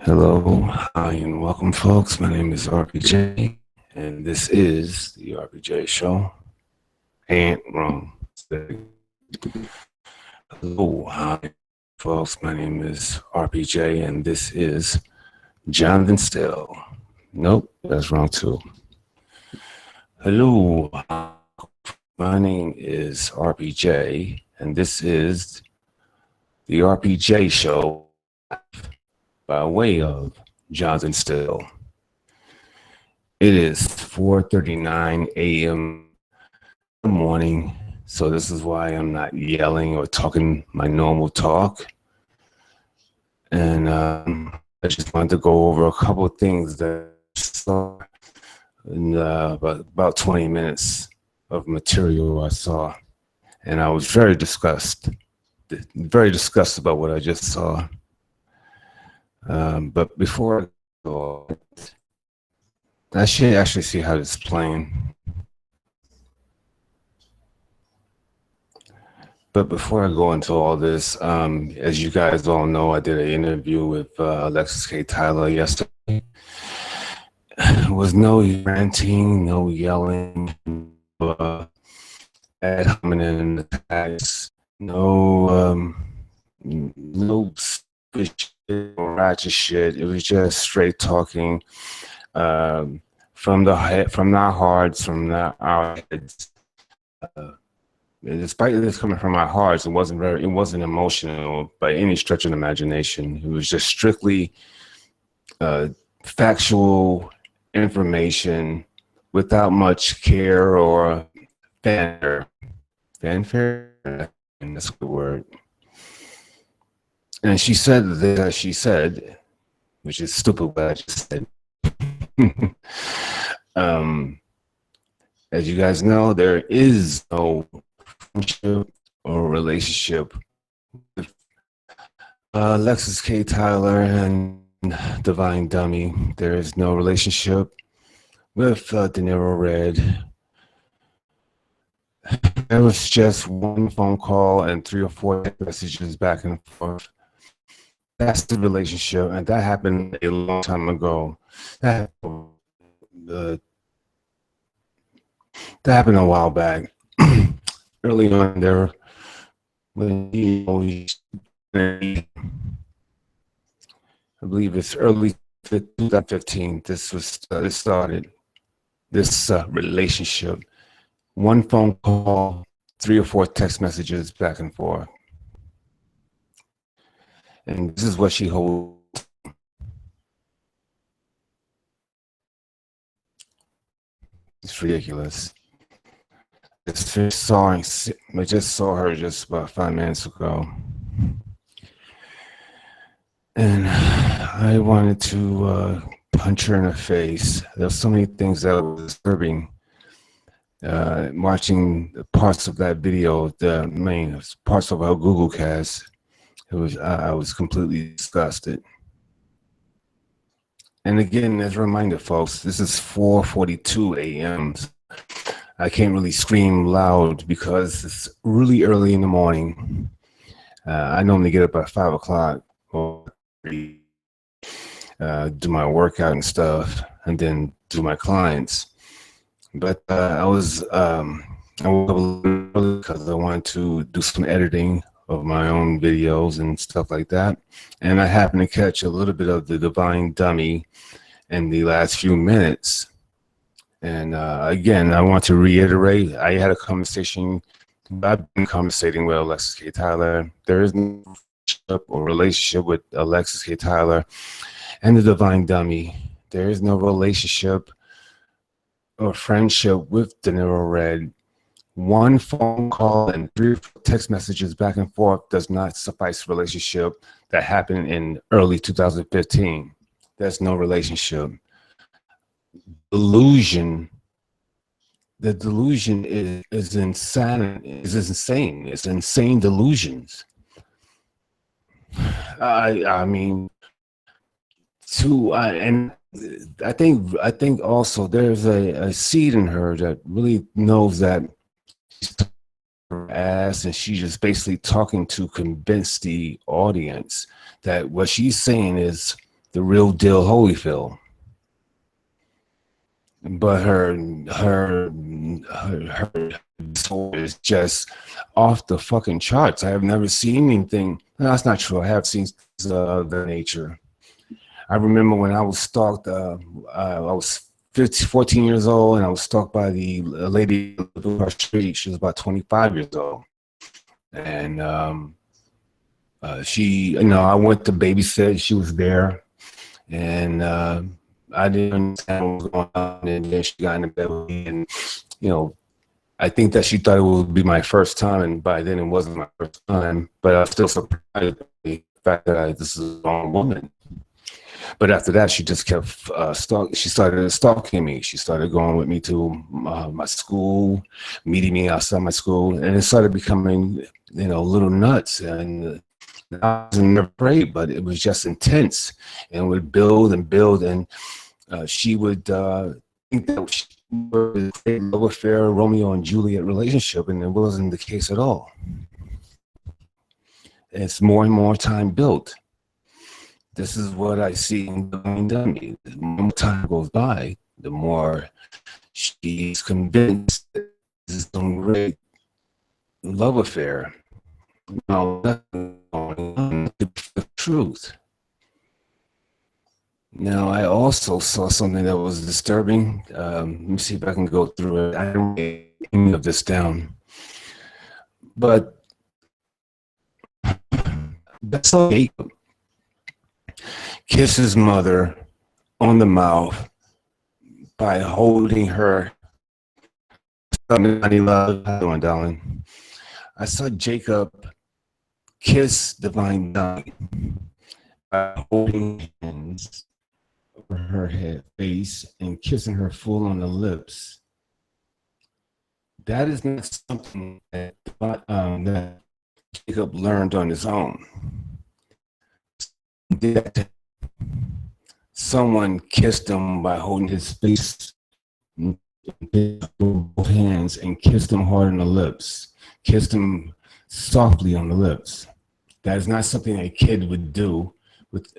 Hello, hi, and welcome, folks. My name is RPJ, and this is the RPJ Show. And wrong. Hello, hi, folks. My name is RPJ, and this is Johnathan Steele. Nope, that's wrong too. Hello, my name is RPJ, and this is the RPJ Show by way of Johnathan Steele. It is 4:39 a.m. in the morning, so this is why I'm not yelling or talking my normal talk. And I just wanted to go over a couple of things that I saw in about 20 minutes of material I saw. And I was very disgusted about what I just saw. But before I go, I should actually see how this is playing. But before I go into all this, as you guys all know, I did an interview with Alexyss K. Tyler yesterday. There was no ranting, no yelling, ad hominem attacks, no ratchet shit. It was just straight talking from our hearts, from our heads. Despite this coming from our hearts, it wasn't emotional by any stretch of the imagination. It was just strictly factual information without much care or fanfare. Fanfare? That's the word. And she said that she said, which is stupid what I just said. As you guys know, there is no friendship or relationship with Alexyss K. Tyler and Divine Dummy. There is no relationship with De Niro Red. There was just one phone call and 3 or 4 messages back and forth. That's the relationship, and that happened a long time ago. That happened a while back. Early on there, when I believe it's early 2015. This started this relationship. One phone call, 3 or 4 text messages back and forth. And this is what she holds. It's ridiculous. I just saw her just about 5 minutes ago. And I wanted to punch her in the face. There's so many things that were disturbing. Watching the parts of that video, the main parts of our Google cast, I was completely disgusted. And again, as a reminder, folks, this is 4:42 a.m. I can't really scream loud because it's really early in the morning. I normally get up at 5 o'clock or do my workout and stuff, and then do my clients. But I woke up a little early because I wanted to do some editing of my own videos and stuff like that. And I happened to catch a little bit of the Divine Dummy in the last few minutes. And again, I want to reiterate, I had a conversation, I've been conversating with Alexyss K. Tyler. There is no relationship with Alexyss K. Tyler and the Divine Dummy. There is no relationship or friendship with De Niro Red. One phone call and 3 text messages back and forth does not suffice relationship that happened in early 2015. There's no relationship. The delusion is insane. It's insane delusions. I mean, and I think also there's a seed in her that really knows that she's her ass, and she's just basically talking to convince the audience that what she's saying is the real deal Holyfield. But her disorder is just off the fucking charts. I have never seen anything. No, that's not true. I have seen of the nature. I remember when I was stalked. I was 14 years old, and I was stalked by the lady on our street. She was about 25 years old, and she, I went to babysit. She was there, and I didn't understand what was going on, and then she got in the bed with me, and I think that she thought it would be my first time, and by then it wasn't my first time. But I was still surprised at the fact that this is a wrong woman. But after that, she just kept she started stalking me. She started going with me to my school, meeting me outside my school, and it started becoming, a little nuts. And I wasn't afraid, but it was just intense, and would build and build. And she would think that she was a love affair, Romeo and Juliet relationship, and it wasn't the case at all. It's more and more time built. This is what I see in Divine Dummy. The more time goes by, the more she's convinced that this is some great love affair. No, that's the truth. Now, I also saw something that was disturbing. Let me see if I can go through it. I didn't write any of this down. But that's how Jacob kissed his mother on the mouth by holding her. Honey love, how you doing, darling? I saw Jacob kiss Divine Dummy by holding hands over her head, face, and kissing her full on the lips. That is not something that Jacob learned on his own. Someone kissed him by holding his face with both hands and kissed him hard on the lips, kissed him softly on the lips. That is not something a kid would do.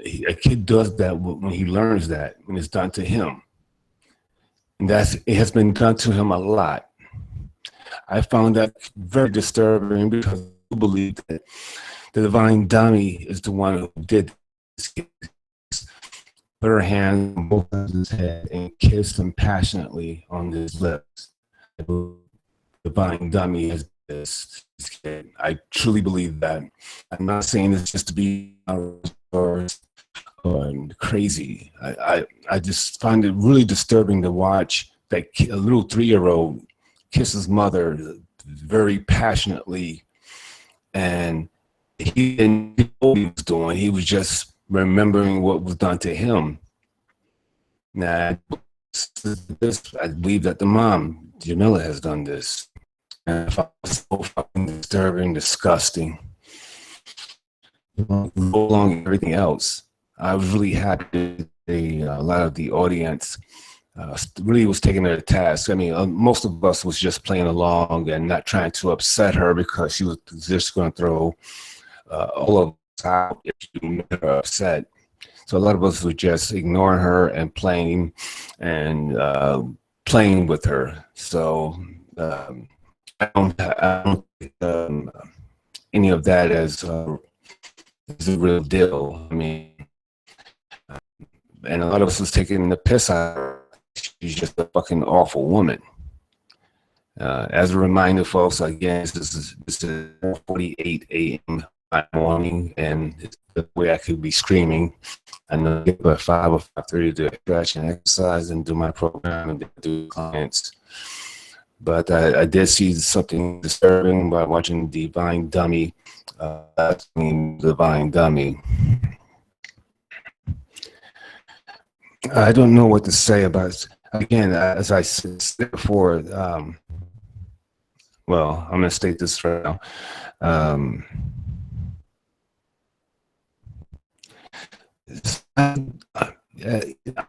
A kid does that when he learns that, when it's done to him. And it has been done to him a lot. I found that very disturbing because I believe that the Divine Dummy is the one who did this. Put her hand on both of his head and kissed him passionately on his lips. The Divine Dummy has this kid. I truly believe that. I'm not saying this just to be or crazy. I just find it really disturbing to watch that a little 3-year-old kiss his mother very passionately, and he didn't know what he was doing. He was just remembering what was done to him. Now, I believe that the mom, Jamila, has done this. And I find it so fucking disturbing, disgusting. Along everything else, I was really happy a lot of the audience really was taking her to task. I mean, most of us was just playing along and not trying to upset her because she was just going to throw all of us out if you made her upset. So a lot of us were just ignoring her and playing with her. So I don't think any of that is a real deal. I mean, and a lot of us was taking the piss out of her. She's just a fucking awful woman. As a reminder, folks, again, this is 4:48 a.m. morning, and it's the way I could be screaming. I know I get up at 5 or 5:30 to stretch and exercise and do my program and do clients. But I did see something disturbing by watching Divine Dummy. Divine Dummy. I don't know what to say about it. Again, as I said before, well, I'm going to state this right now.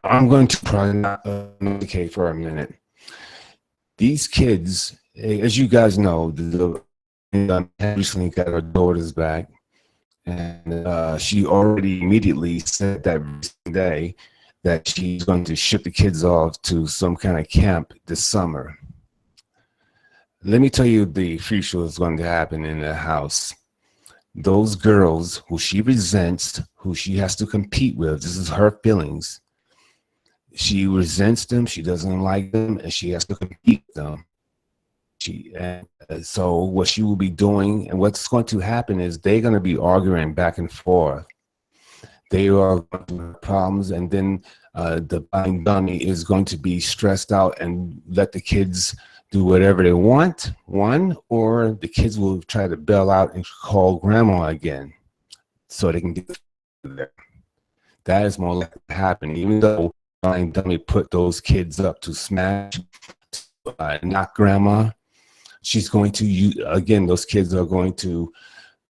I'm going to probably not communicate for a minute. These kids, as you guys know, recently got our daughters back, And she already immediately said that day that she's going to ship the kids off to some kind of camp this summer. Let me tell you the future is going to happen in the house. Those girls who she resents, who she has to compete with, this is her feelings. She resents them, she doesn't like them, and she has to compete with them. So what she will be doing, and what's going to happen is they're going to be arguing back and forth. They are going to have problems, and then the buying dummy is going to be stressed out and let the kids do whatever they want, or the kids will try to bail out and call grandma again so they can get there. That is more likely to happen, even though buying dummy put those kids up to smash, knock grandma. She's going to use, again, those kids are going to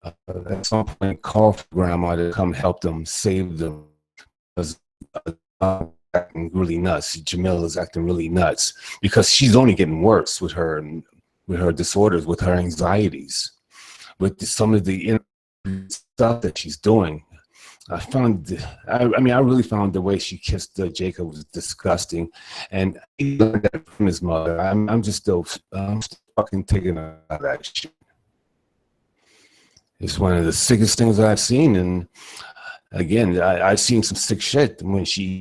at some point call for grandma to come help them, save them. Because acting really nuts. Jamila's acting really nuts because she's only getting worse with her disorders, with her anxieties, with some of the stuff that she's doing. I really found the way she kissed Jacob was disgusting, and he learned that from his mother. I'm still fucking taking out of that shit. It's one of the sickest things I've seen, and again, I've seen some sick shit when she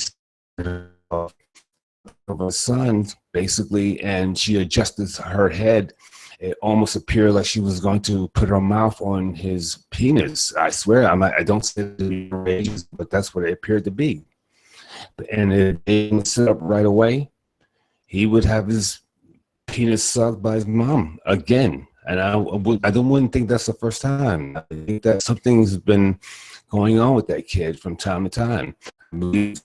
of her son basically, and she adjusted her head. It almost appeared like she was going to put her mouth on his penis. I swear, I don't say it, but that's what it appeared to be. And it didn't sit up right away. He would have his penis sucked by his mom again. And I wouldn't think that's the first time. I think that something's been going on with that kid from time to time. I believe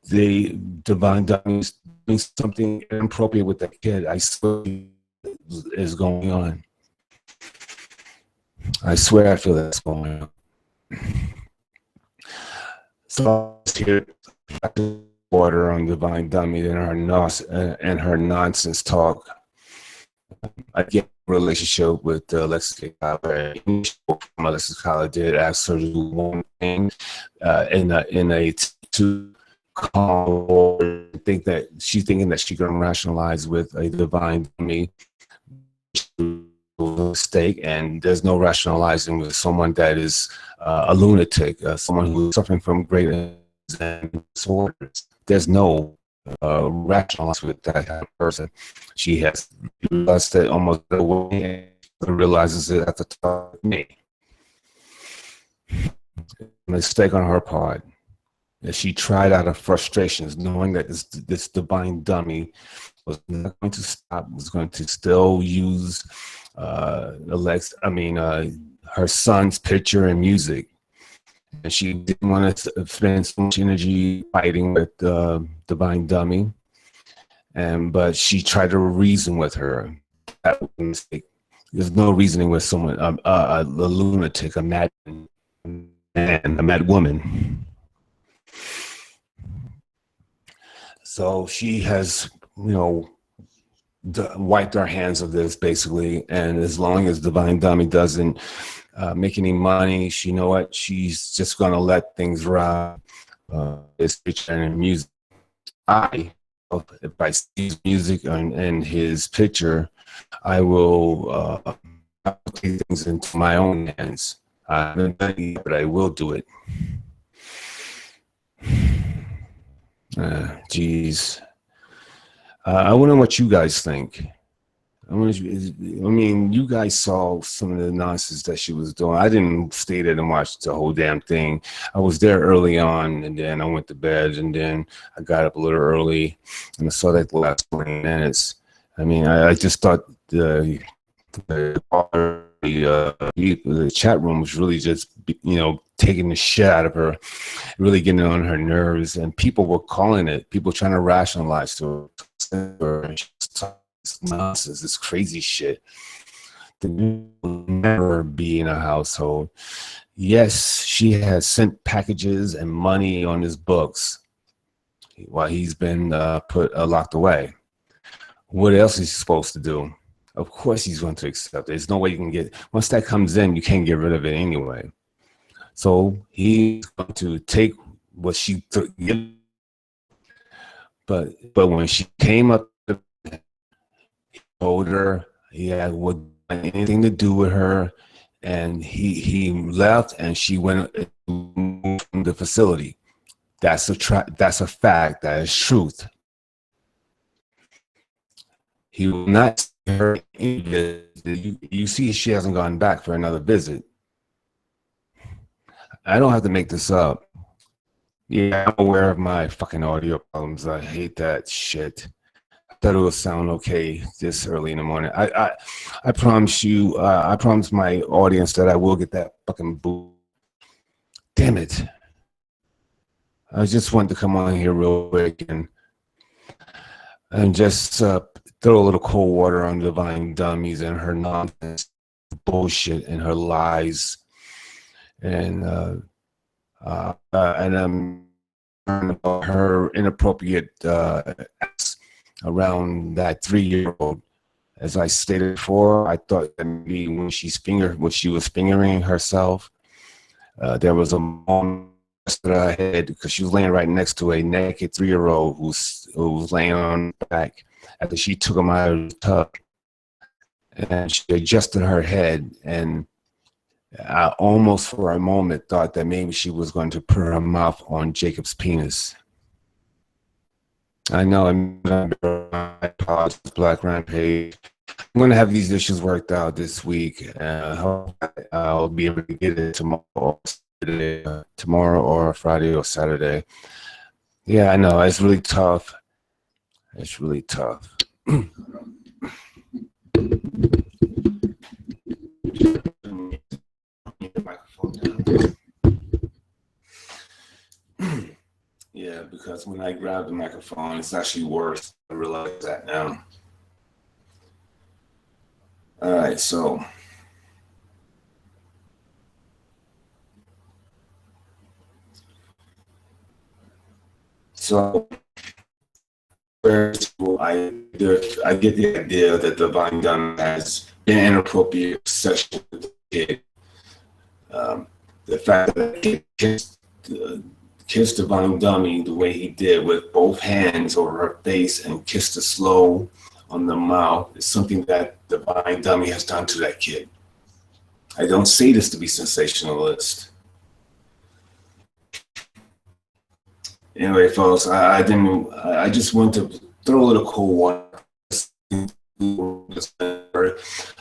the divine dummy is doing something inappropriate with that kid. I swear is going on. I swear I feel that's going on. So here, water on divine dummy and her nonsense talk. I get a relationship with Alexyss. Alexyss did ask her to do one thing in a to call or think that she's thinking that she can rationalize with a divine dummy mistake, and there's no rationalizing with someone that is a lunatic, someone who's suffering from great disorders. There's no rationalizing with that kind of person. She has realized it almost the way and realizes it at the top of me. A mistake on her part. That she tried out of frustrations, knowing that this divine dummy was not going to stop, was going to still use her son's picture and music. And she didn't want to spend so much energy fighting with divine dummy. But she tried to reason with her. That was a mistake. There's no reasoning with someone, a lunatic, a mad man, a mad woman. So she has, wiped our hands of this basically, and as long as divine dummy doesn't make any money, you know what, she's just going to let things ride. His picture and music. If I see his music and his picture, I will take things into my own hands. I haven't done it, but I will do it. Geez. I wonder what you guys think. You guys saw some of the nonsense that she was doing. I didn't stay there and watch the whole damn thing. I was there early on, and then I went to bed, and then I got up a little early, and I saw that the last 20 minutes. I just thought the chat room was really just, taking the shit out of her, really getting on her nerves, and people were calling it. People trying to rationalize to her. Nonsense, this crazy shit. There will never be in a household. Yes, she has sent packages and money on his books while he's been locked away. What else is he supposed to do? Of course he's going to accept it. There's no way you can once that comes in, you can't get rid of it anyway. So he's going to take what she took, but when she came up, he told her he had what anything to do with her, and he left, and she went from the facility. That's a fact. That is truth. He will not see her. You see, she hasn't gone back for another visit. I don't have to make this up. Yeah, I'm aware of my fucking audio problems. I hate that shit. I thought it would sound okay this early in the morning. I promise you, I promise my audience that I will get that fucking boot. Damn it. I just wanted to come on here real quick and just throw a little cold water on Divine Dummies and her nonsense, bullshit, and her lies, and about her inappropriate acts around that 3-year-old. As I stated before, I thought that maybe when she was fingering herself, there was a moment that I had, because she was laying right next to a naked 3-year-old who was laying on her back after she took him out of the tub, and she adjusted her head, and I almost for a moment thought that maybe she was going to put her mouth on Jacob's penis. I know I'm Black Rampage. I'm going to have these issues worked out this week. I'll be able to get it tomorrow or Friday or Saturday. Yeah, I know. It's really tough. It's really tough. Yeah, because when I grab the microphone, it's actually worse. I realize that now. All right, so I get the idea that Divine Gun has been inappropriate sexual with the kid. The fact that he kissed Divine Dummy the way he did with both hands over her face and kissed her slow on the mouth is something that Divine Dummy has done to that kid. I don't say this to be sensationalist. Anyway, folks, I just want to throw a little cold water.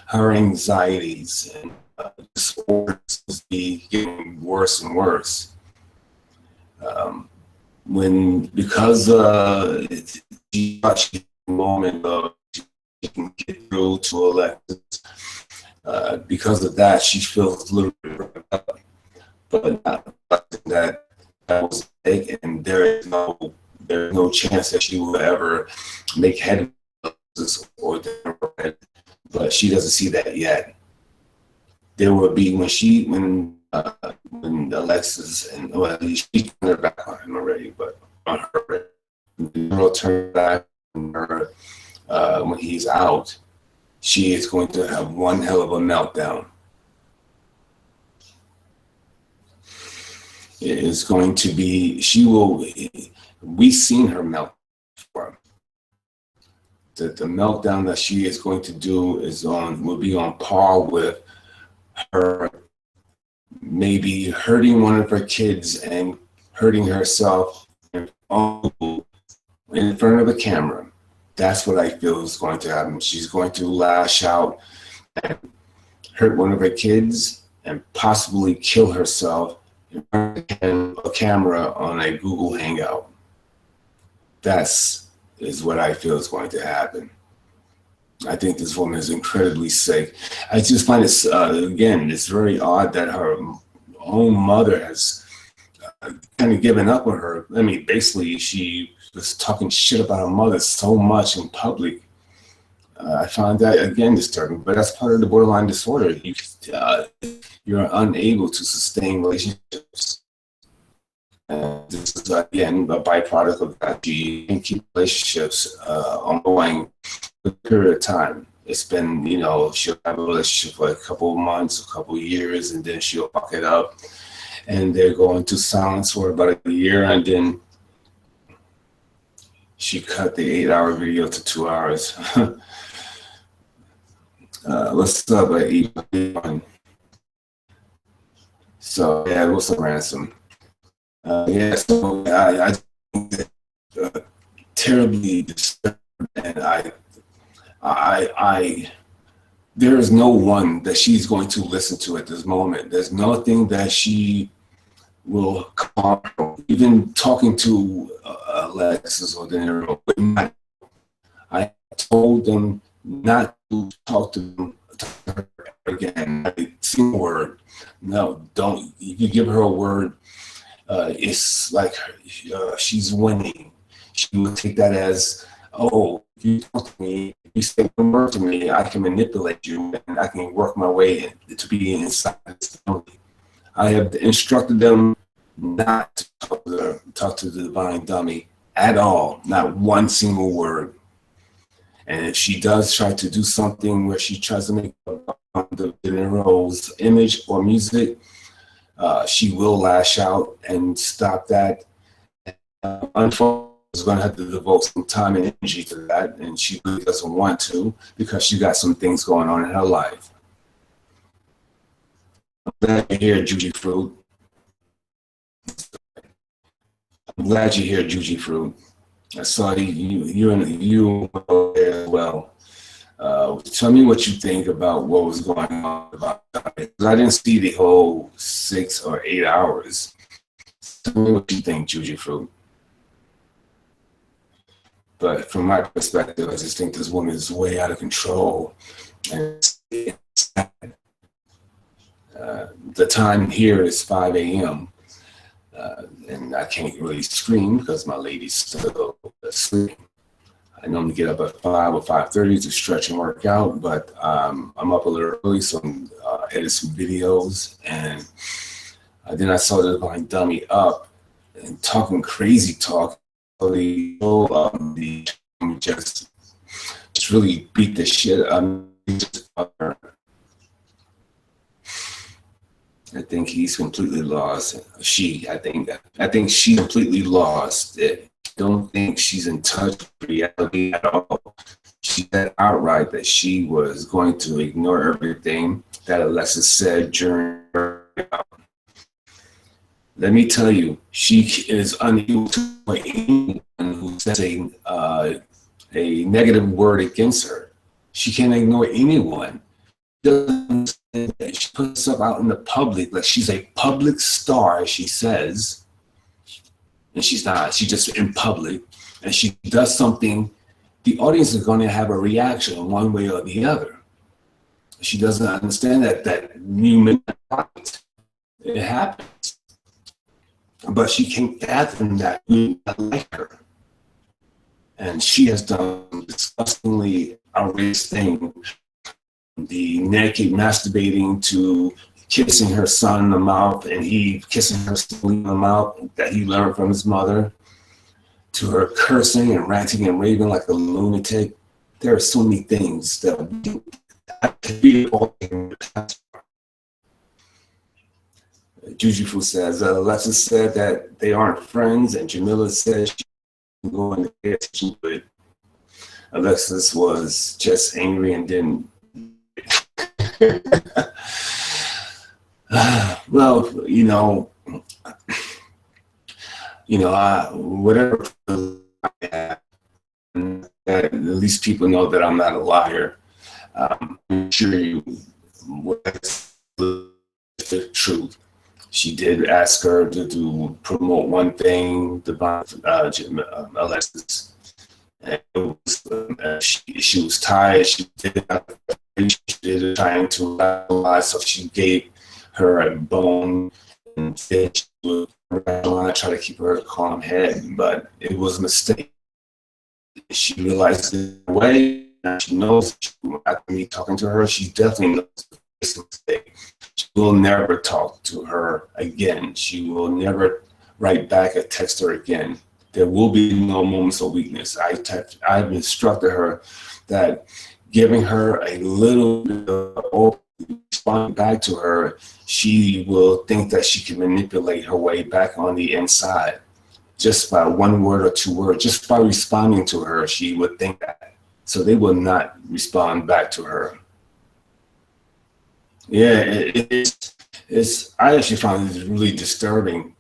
Her anxieties and disorders be getting worse and worse. Because she thought she had a moment of she can get through to Alexyss. Because of that, she feels a little bit up, but not that was big, and there's no chance that she will ever make headway or but she doesn't see that yet. There will be when Alexyss and she turned her back on him already, but on her, the girl turned back on her when he's out, she is going to have one hell of a meltdown. It is going to be, we've seen her melt before. The meltdown that she is going to do will be on par with her maybe hurting one of her kids and hurting herself in front of the camera. That's what I feel is going to happen. She's going to lash out and hurt one of her kids and possibly kill herself in front of a camera on a Google Hangout. That's what I feel is going to happen. I think this woman is incredibly sick. I just find it, again, it's very odd that her own mother has kind of given up on her. I mean, basically, she was talking shit about her mother so much in public. I find that, again, disturbing, but that's part of the borderline disorder. You're unable to sustain relationships. This is, again, a byproduct of that. You can keep relationships ongoing for a period of time. It's been, she'll have a relationship for a couple of months, a couple of years, and then she'll fuck it up. and they go into silence for about a year, and then she cut the 8-hour video to 2 hours. What's up at 8:01? So yeah, what's up, Ransom? Yeah, so I think that, terribly disturbed, and I there is no one that she's going to listen to at this moment. There's nothing that she will come, even talking to Alexyss or De Niro. I told them not to talk to her again. A single word. No, don't. If you give her a word, it's like she's winning. She would take that as, oh, if you talk to me, if you say one word to me, I can manipulate you and I can work my way to be inside this family. I have instructed them not to talk to the divine dummy at all, not one single word. And if she does try to do something where she tries to make the De Niro's image or music, she will lash out and stop that. Unfortunately, is going to have to devote some time and energy to that, and she really doesn't want to because she got some things going on in her life. I'm glad you're here, Juji Fruit. I'm glad you're here, Juji Fruit. I saw you there as well. Tell me what you think about what was going on about it. I didn't see the whole 6 or 8 hours. Tell me what you think, Juji Fruit. But from my perspective, I just think this woman is way out of control. And the time here is 5 a.m. And I can't really scream because my lady's still asleep. I normally get up at 5 or 5:30 to stretch and work out, but I'm up a little early, so I'm edit some videos. And then I saw the divine dummy up and talking crazy talk. Just really beat the shit out of her. I think he's completely lost. I think she completely lost it. Don't think she's in touch with reality at all. She said outright that she was going to ignore everything that Alexyss said during her. Let me tell you, she is unable to put anyone who says a negative word against her. She can't ignore anyone. She puts herself out in the public like she's a public star, she says. And she's not. She's just in public. And she does something, the audience is going to have a reaction one way or the other. She doesn't understand that human rights. It happens. But she can't fathom that we like her. And she has done disgustingly outrageous things. The naked masturbating to kissing her son in the mouth, and he kissing her in the mouth that he learned from his mother, to her cursing and ranting and raving like a lunatic. There are so many things that I could read all in the past. Jujifu says, Alexyss said that they aren't friends, and Jamila said she can go and pay attention to it. Alexyss was just angry and didn't. Well, whatever I have, at least people know that I'm not a liar. I'm sure you what's the truth. She did ask her to promote one thing, Alexyss. And it was, she was tired. She did trying to rationalize, so she gave her a bone and then she would try to keep her calm head, but it was a mistake. She realized it away. She knows after me talking to her, she definitely knows it's a mistake. She will never talk to her again. She will never write back or text her again. There will be no moments of weakness. I've instructed her that giving her a little bit of respond back to her, she will think that she can manipulate her way back on the inside just by one word or two words. Just by responding to her, she would think that. So they will not respond back to her. Yeah, it's I actually found it really disturbing.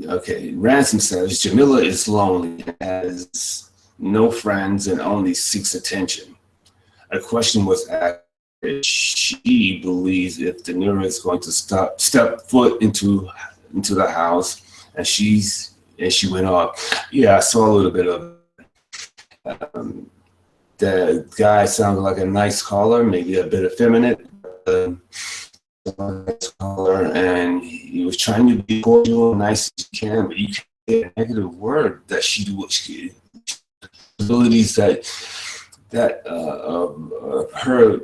Okay, Ransom says Jamila is lonely, has no friends, and only seeks attention. A question was asked if she believes if De Niro is going to step foot into the house, and she went off. Yeah, I saw a little bit of the guy sounded like a nice caller, maybe a bit effeminate. And he was trying to be cordial and nice as you can, but you can't get a negative word that she abilities that her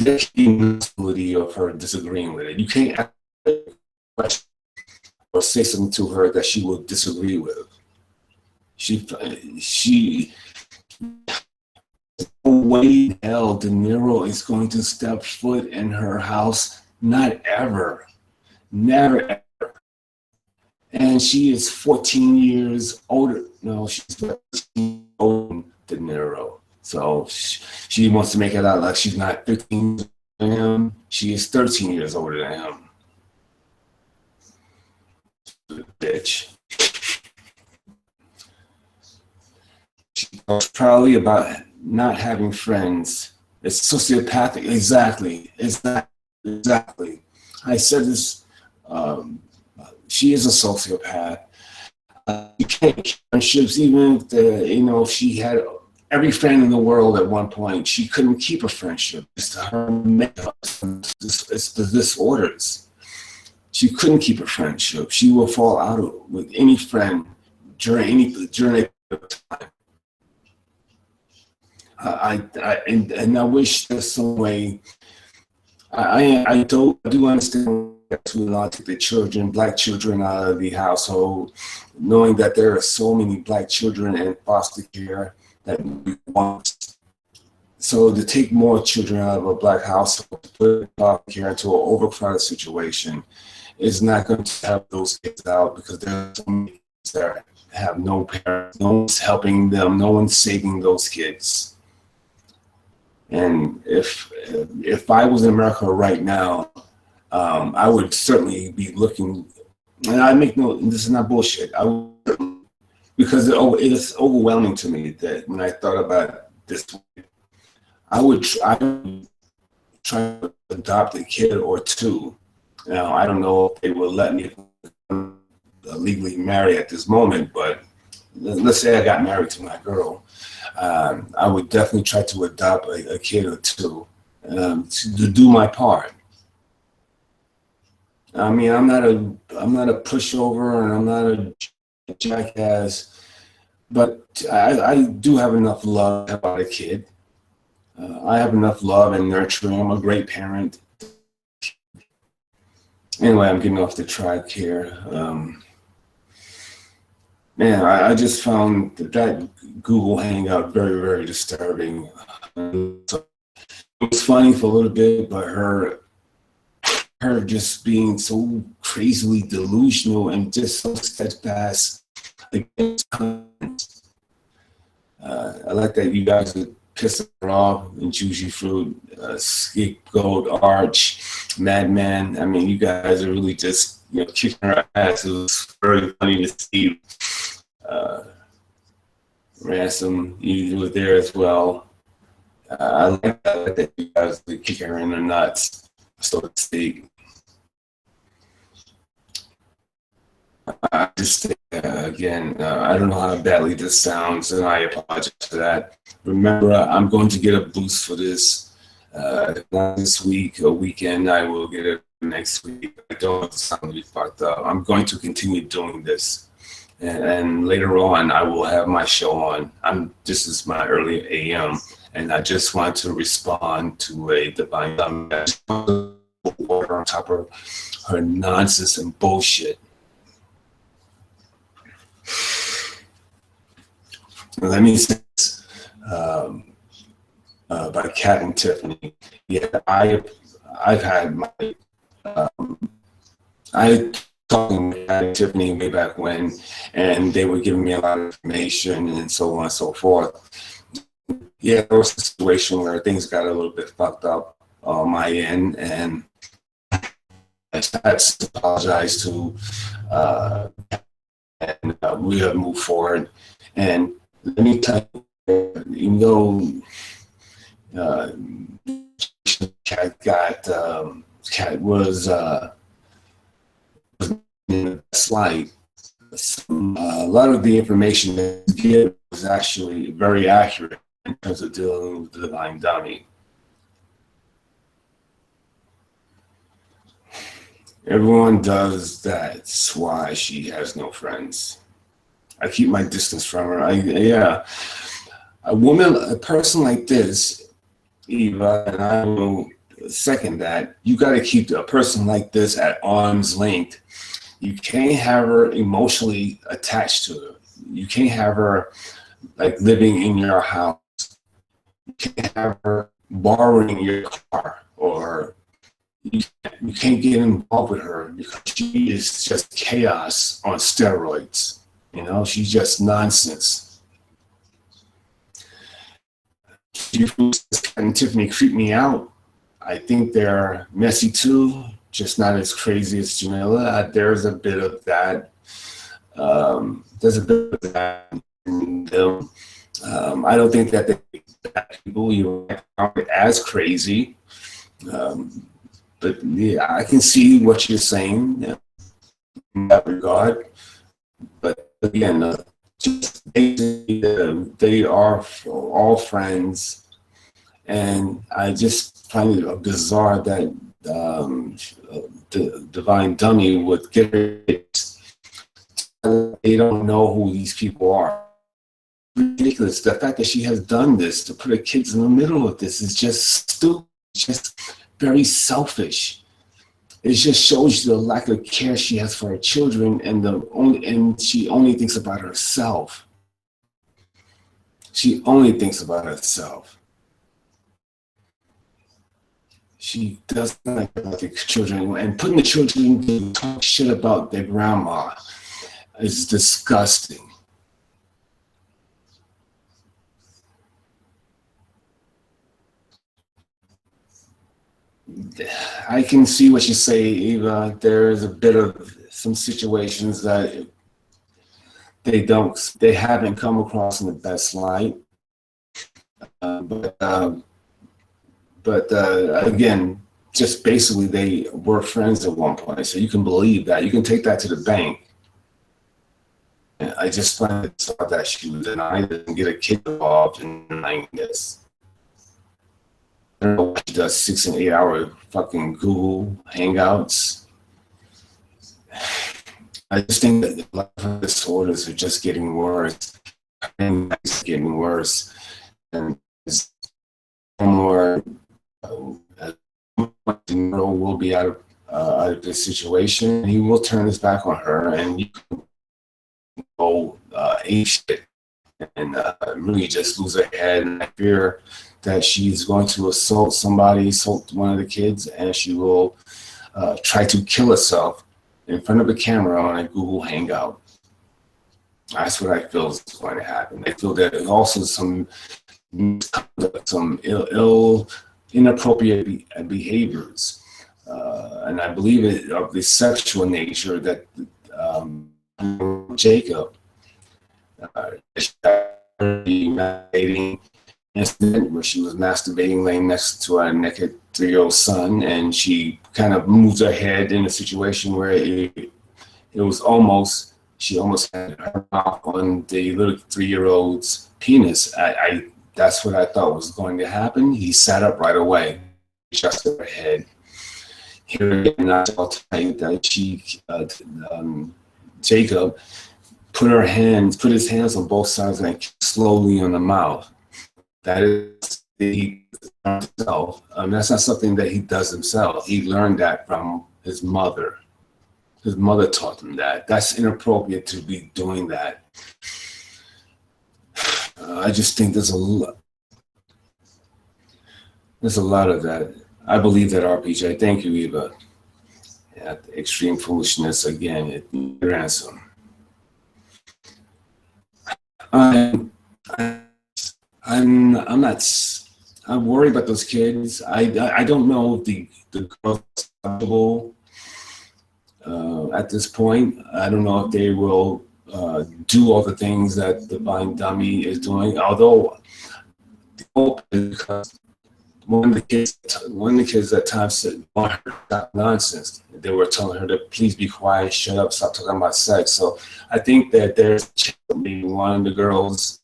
ability of her disagreeing with it. You can't ask a question or say something to her that she will disagree with. No way in hell De Niro is going to step foot in her house. Not ever. Never ever. And she is 14 years older. No, she's 13 older than De Niro. So she wants to make it out like she's not 15 than him. She is 13 years older than him. Bitch. She talks proudly about not having friends. It's sociopathic. Exactly. I said this. She is a sociopath. You can't keep friendships, even if she had every friend in the world at one point. She couldn't keep a friendship. It's her makeup. It's the disorders. She couldn't keep a friendship. She will fall out with any friend during any time. And I wish there's some way. I do understand to not take the black children out of the household, knowing that there are so many black children in foster care that we want. So to take more children out of a black household, to put foster care into an overcrowded situation, is not going to help those kids out, because there are so many kids that have no parents, no one's helping them, no one's saving those kids. And if I was in America right now, I would certainly be looking, and this is not bullshit. Because it's overwhelming to me that when I thought about this, I would try to adopt a kid or two. Now, I don't know if they will let me legally marry at this moment, but let's say I got married to my girl. I would definitely try to adopt a kid or two to do my part. I mean, I'm not a pushover, and I'm not a jackass, but I do have enough love about a kid. I have enough love and nurturing. I'm a great parent. Anyway, I'm getting off the track here. Man, I just found that Google Hangout very, very disturbing. So it was funny for a little bit, but her just being so crazily delusional and just so steadfast against comments. I like that you guys would piss her off and Juicy Fruit, Scapegoat, Arch, Madman. I mean, you guys are really just kicking her ass. It was very funny to see. Ransom, you were there as well. I like that you guys were kicking her in the nuts, so to speak. I just again, I don't know how badly this sounds, and I apologize for that. Remember, I'm going to get a boost for this. Not this week, a weekend. I will get it next week. I don't want to sound really fucked up. I'm going to continue doing this. And later on, I will have my show on. This is my early AM, and I just want to respond to a divine water on top of her nonsense and bullshit. Let me say this. by Cat and Tiffany. Yeah, I've had my I talking with Cat and Tiffany way back when, and they were giving me a lot of information and so on and so forth. Yeah, there was a situation where things got a little bit fucked up on my end, and I had to apologize to, and we have moved forward. And let me tell you, even though Cat was in the slide, a lot of the information that he gave was actually very accurate in terms of dealing with the divine dummy. Everyone does that. That's why she has no friends. I keep my distance from her. Yeah, a person like this, Eva, and I will second that. You got to keep a person like this at arm's length. You can't have her emotionally attached to her. You can't have her like living in your house. You can't have her borrowing your car, or you can't get involved with her because she is just chaos on steroids. You know, she's just nonsense. And Tiffany creep me out. I think they're messy too, just not as crazy as Jamila. There's a bit of that. There's a bit of that in them. I don't think that people you are as crazy. But yeah, I can see what you're saying in that regard. But again, just they are all friends, and I just find it bizarre that the divine dummy would get it. They don't know who these people are. Ridiculous. The fact that she has done this to put her kids in the middle of this is just stupid. It's just very selfish. It just shows you the lack of care she has for her children, and she only thinks about herself. She only thinks about herself. She doesn't think about the children, and putting the children to talk shit about their grandma is disgusting. I can see what you say, Eva. There's a bit of some situations that they haven't come across in the best light. But again, just basically they were friends at one point, so you can believe that. You can take that to the bank. And I just find it thought that she was denying it and get a kid involved in denying this. I don't know what she does 6 and 8 hour fucking Google Hangouts. I just think that a lot of disorders are just getting worse. And it's getting worse. And it's more Monroe will be out of this situation. He will turn his back on her, and you can go ape shit and really just lose her head. And I fear that she's going to assault one of the kids, and she will try to kill herself in front of a camera on a Google Hangout. That's what I feel is going to happen. I feel that also some inappropriate behaviors, and I believe it of the sexual nature that Jacob masturbating incident where she was masturbating laying next to a naked 3-year-old son, and she kind of moves her head in a situation where it was almost, she almost had her mouth on the little 3-year-old's penis. That's what I thought was going to happen. He sat up right away, adjusted her head. Here again, I saw tight that Jacob put his hands on both sides and kissed slowly on the mouth. That is himself. That's not something that he does himself. He learned that from his mother. His mother taught him that. That's inappropriate to be doing that. I just think there's a lot. There's a lot of that. I believe that RPJ. Thank you, Eva. Yeah, extreme foolishness again. Ransom. I'm, I'm not. I'm worried about those kids. I don't know if the girls are comfortable at this point. I don't know if they will do all the things that the blind dummy is doing. Although the hope is because one of the kids at times said, "Stop nonsense." They were telling her to please be quiet, shut up, stop talking about sex. So I think that there's maybe one of the girls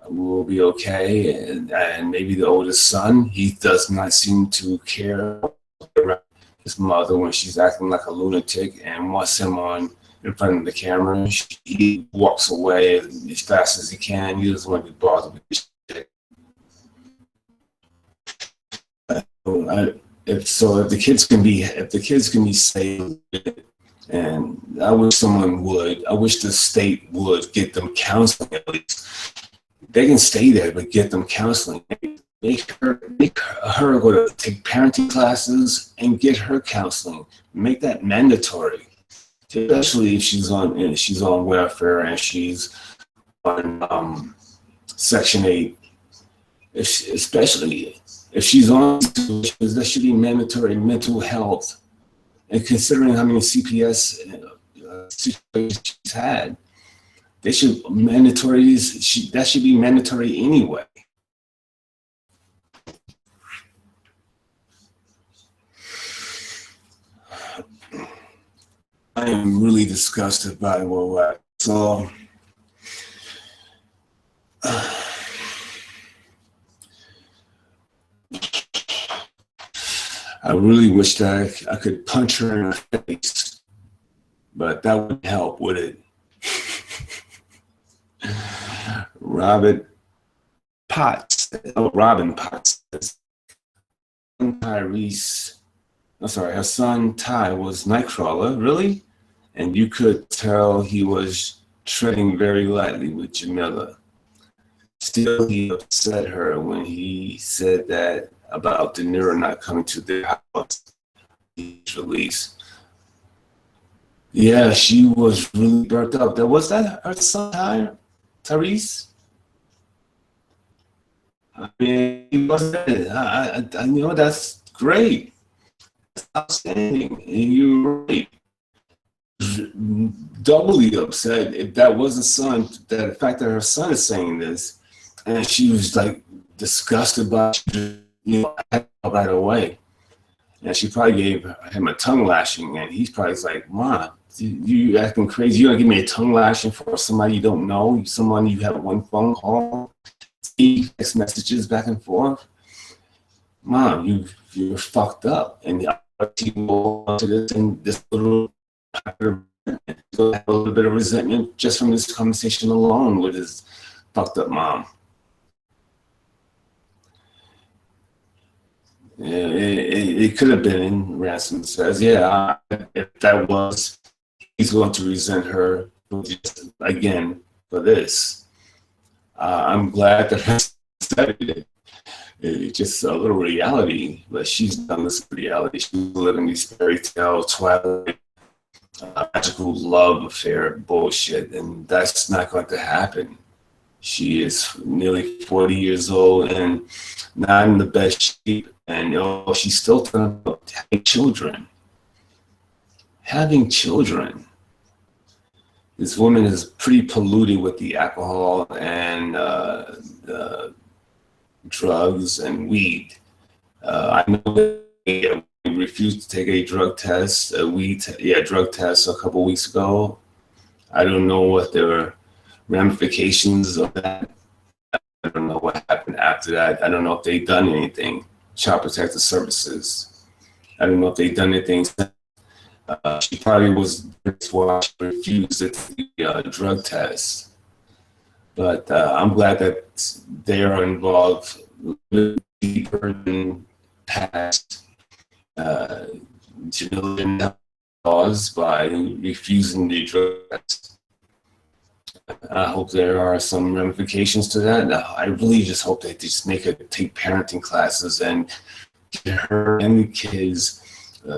will be okay, and maybe the oldest son, he does not seem to care about his mother when she's acting like a lunatic and wants him on in front of the camera. He walks away as fast as he can. He doesn't want to be bothered with shit. If the kids can be saved, and I wish I wish the state would get them counseling at least. They can stay there, but get them counseling. Make her go to take parenting classes and get her counseling. Make that mandatory, especially if she's on welfare and she's on Section 8. Especially if she's on, that should be mandatory mental health. And considering how many CPS situations she's had, that should be mandatory anyway. I am really disgusted by what we're at. So I really wish that I could punch her in the face, but that wouldn't help, would it? Robin Potts says, her son Ty was Nightcrawler, really? And you could tell he was treading very lightly with Jamila. Still, he upset her when he said that about De Niro not coming to their house. His release. Yeah, she was really burnt up. Was that her son, Tyrese? I mean, he wasn't. That's great. That's outstanding. And you're right. Doubly upset if that was the son, that the fact that her son is saying this, and she was like disgusted by right away. And she probably gave him a tongue lashing, and he's probably like, "Mom, you acting crazy. You're gonna give me a tongue lashing for somebody you don't know, someone you have one phone call, text messages back and forth. Mom, you're fucked up." And people to this and this little have a little bit of resentment just from this conversation alone with his fucked up mom. It could have been, Ransom says, yeah, if that was, he's going to resent her again for this. I'm glad that I said it. It's just a little reality, but she's done this reality. She's living these fairy tale, twilight, magical love affair bullshit, and that's not going to happen. She is nearly 40 years old and not in the best shape, and she's still talking about having children. Having children. This woman is pretty polluted with the alcohol and drugs and weed. I know that we refused to take a drug test, drug test a couple weeks ago. I don't know what the ramifications of that. I don't know what happened after that. I don't know if they've done anything. Child Protective Services. I don't know if they've done anything. She probably was why she refused the drug test. But I'm glad that they are involved deeper than past laws by refusing the drug test. I hope there are some ramifications to that. I really just hope they just make her take parenting classes and get her and the kids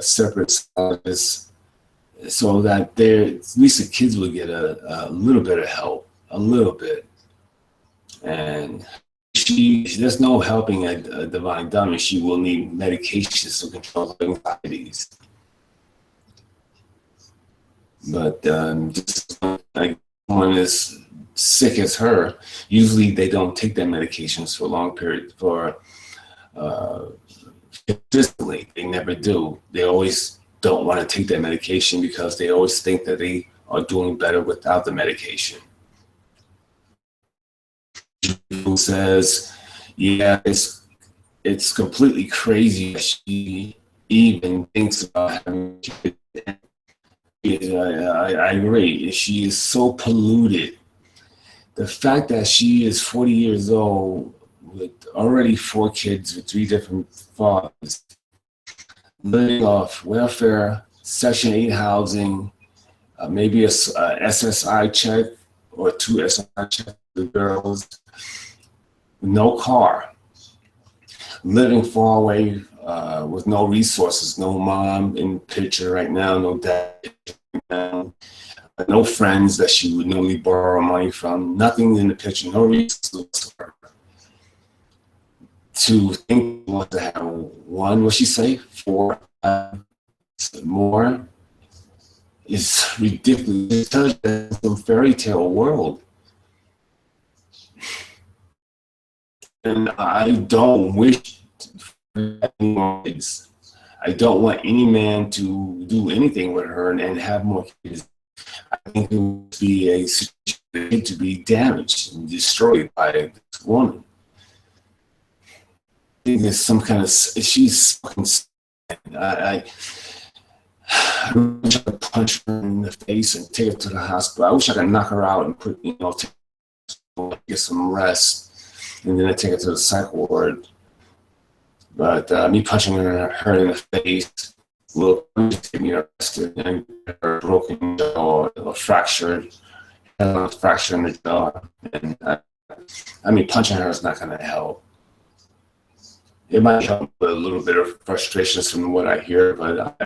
separate classes so that at least the kids will get a little bit of help, a little bit. And there's no helping a divine dummy. She will need medications to control her anxieties. But just like someone as sick as her, usually they don't take their medications for a long period consistently. They never do. They always don't want to take their medication because they always think that they are doing better without the medication. Who says, yeah, it's completely crazy that she even thinks about having kids. I agree. She is so polluted. The fact that she is 40 years old with already 4 kids with 3 different fathers, living off welfare, Section 8 housing, maybe a SSI check or 2 SSI checks for the girls, no car, living far away with no resources, no mom in the picture right now, no dad, no friends that she would normally borrow money from, nothing in the picture, no resources. To think what to have one, what she say, 4 more is ridiculous. It tells you that it's a fairy tale world. And I don't wish for any more kids. I don't want any man to do anything with her and have more kids. I think it would be a situation to be damaged and destroyed by this woman. I think there's some kind of, she's fucking, I wish I could punch her in the face and take her to the hospital. I wish I could knock her out and put, get some rest, and then I take her to the psych ward. But me punching her in the face will get me arrested and her broken jaw, or fracture in the jaw. And I mean, punching her is not going to help. It might help with a little bit of frustrations from what I hear, but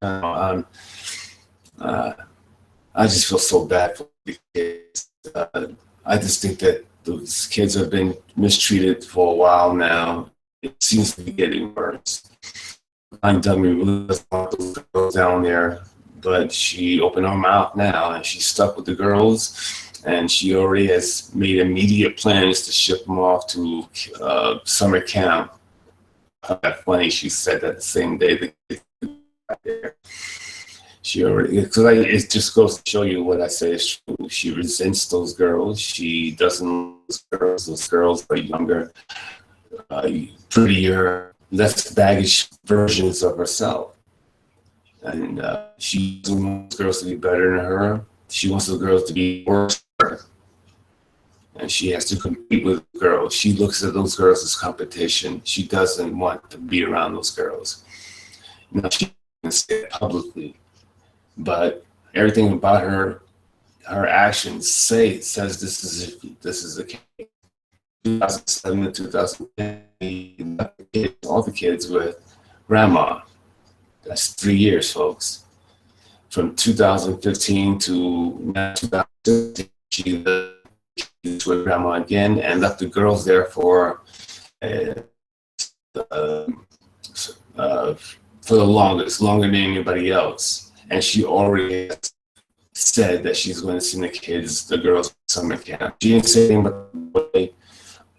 I just feel so bad for the kids. I just think that those kids have been mistreated for a while now. It seems to be getting worse. I'm dummy really doesn't want those girls down there, but she opened her mouth now and she's stuck with the girls, and she already has made immediate plans to ship them off to summer camp. Funny, she said that the same day the kids got there. She already, because it just goes to show you what I say is true. She resents those girls. She doesn't lose girls. Those girls are younger, prettier, less baggage versions of herself. And she doesn't want those girls to be better than her. She wants those girls to be worse than her. And she has to compete with girls. She looks at those girls as competition. She doesn't want to be around those girls. Now, she can say it publicly, but everything about her actions says this is the case. 2007 to 2010, all the kids with grandma. That's 3 years, folks. From 2015 to 2016, she lived with grandma again and left the girls there for the longest, longer than anybody else. And she already said that she's going to send the girls to summer camp. She didn't say anything about the boy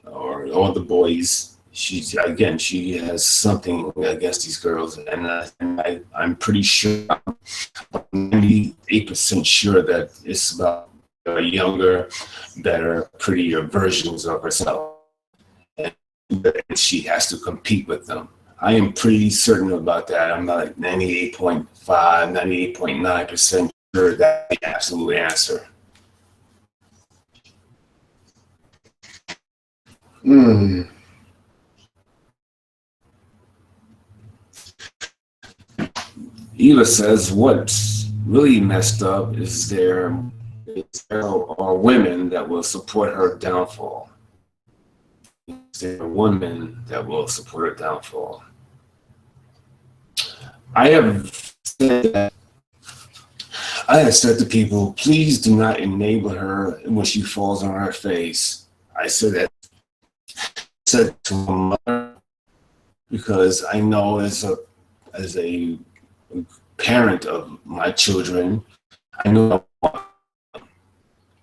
or the boys. She has something against these girls, and I'm pretty sure, 98% sure that it's about younger, better, prettier versions of herself, and she has to compete with them. I am pretty certain about that. I'm like 98.5, 98.9% sure that's the absolute answer. Eva says what's really messed up is their there are women that will support her downfall. There are women that will support her downfall. I have said to people, please do not enable her when she falls on her face. I said to my mother, because I know as a parent of my children, I know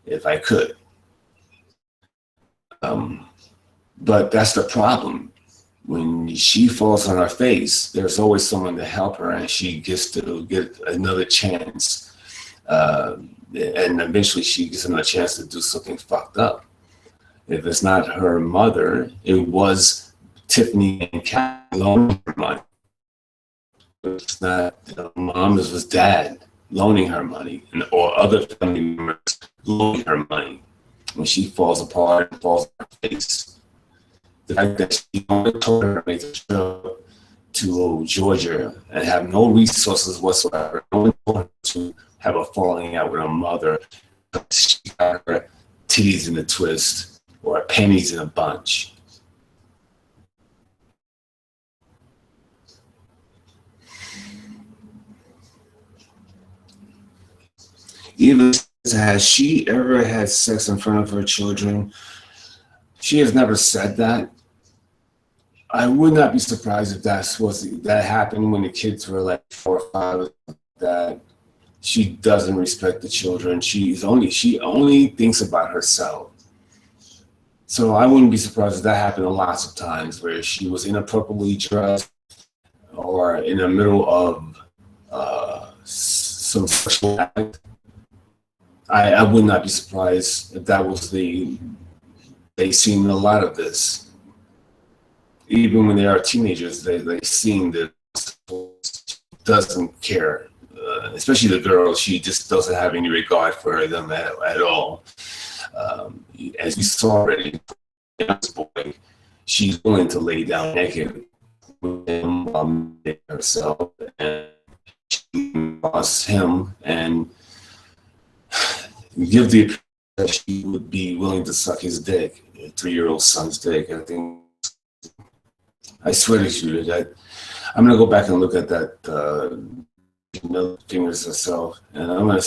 if I could. But that's the problem. When she falls on her face, there's always someone to help her, and she gets to get another chance. And eventually she gets another chance to do something fucked up. If it's not her mother, it was Tiffany and Kathy loaning her money. It's not mom, it was dad loaning her money, or other family members loaning her money when she falls apart and falls on her face. The fact that she only told her to make the trip to Georgia and have no resources whatsoever, only told her to have a falling out with her mother, she got her titties in a twist or pennies in a bunch. Even has she ever had sex in front of her children? She has never said that. I would not be surprised if that happened when the kids were like 4 or 5. That she doesn't respect the children. She only thinks about herself. So I wouldn't be surprised if that happened lots of times, where she was inappropriately dressed or in the middle of some sexual act. I would not be surprised if that was they seen a lot of this. Even when they are teenagers, they seen that doesn't care. Especially the girl, she just doesn't have any regard for them at all. As we saw already, boy, she's willing to lay down naked with him herself, and she lost him and give the appearance that she would be willing to suck his dick, a 3-year-old son's dick. I swear to you that I'm gonna go back and look at that fingers herself, and I'm gonna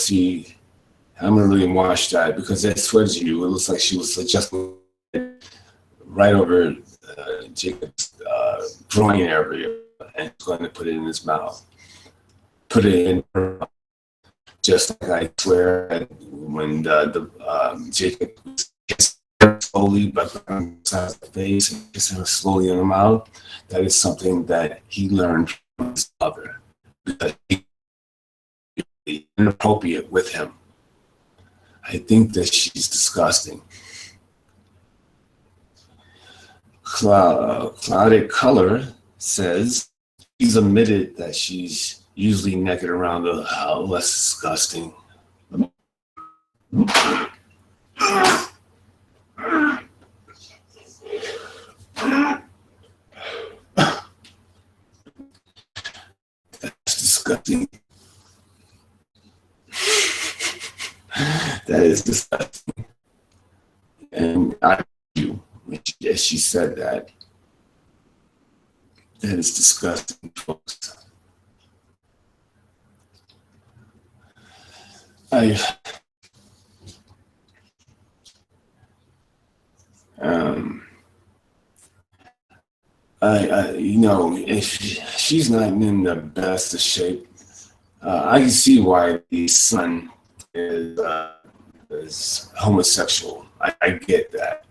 really watch that, because I swear to you, it looks like she was just right over Jacob's groin area and going to put it in his mouth, put it in her mouth. Just like I swear that when Jacob kissed her slowly but inside the face and kissing her slowly in the mouth, that is something that he learned from his mother, because he was inappropriate with him. I think that she's disgusting. Clouded Color says she's admitted that she's usually naked around the house. Less disgusting. That's disgusting. That is disgusting. And I you, as she said that. That is disgusting, folks. If she's not in the best of shape, I can see why the son is homosexual. I get that.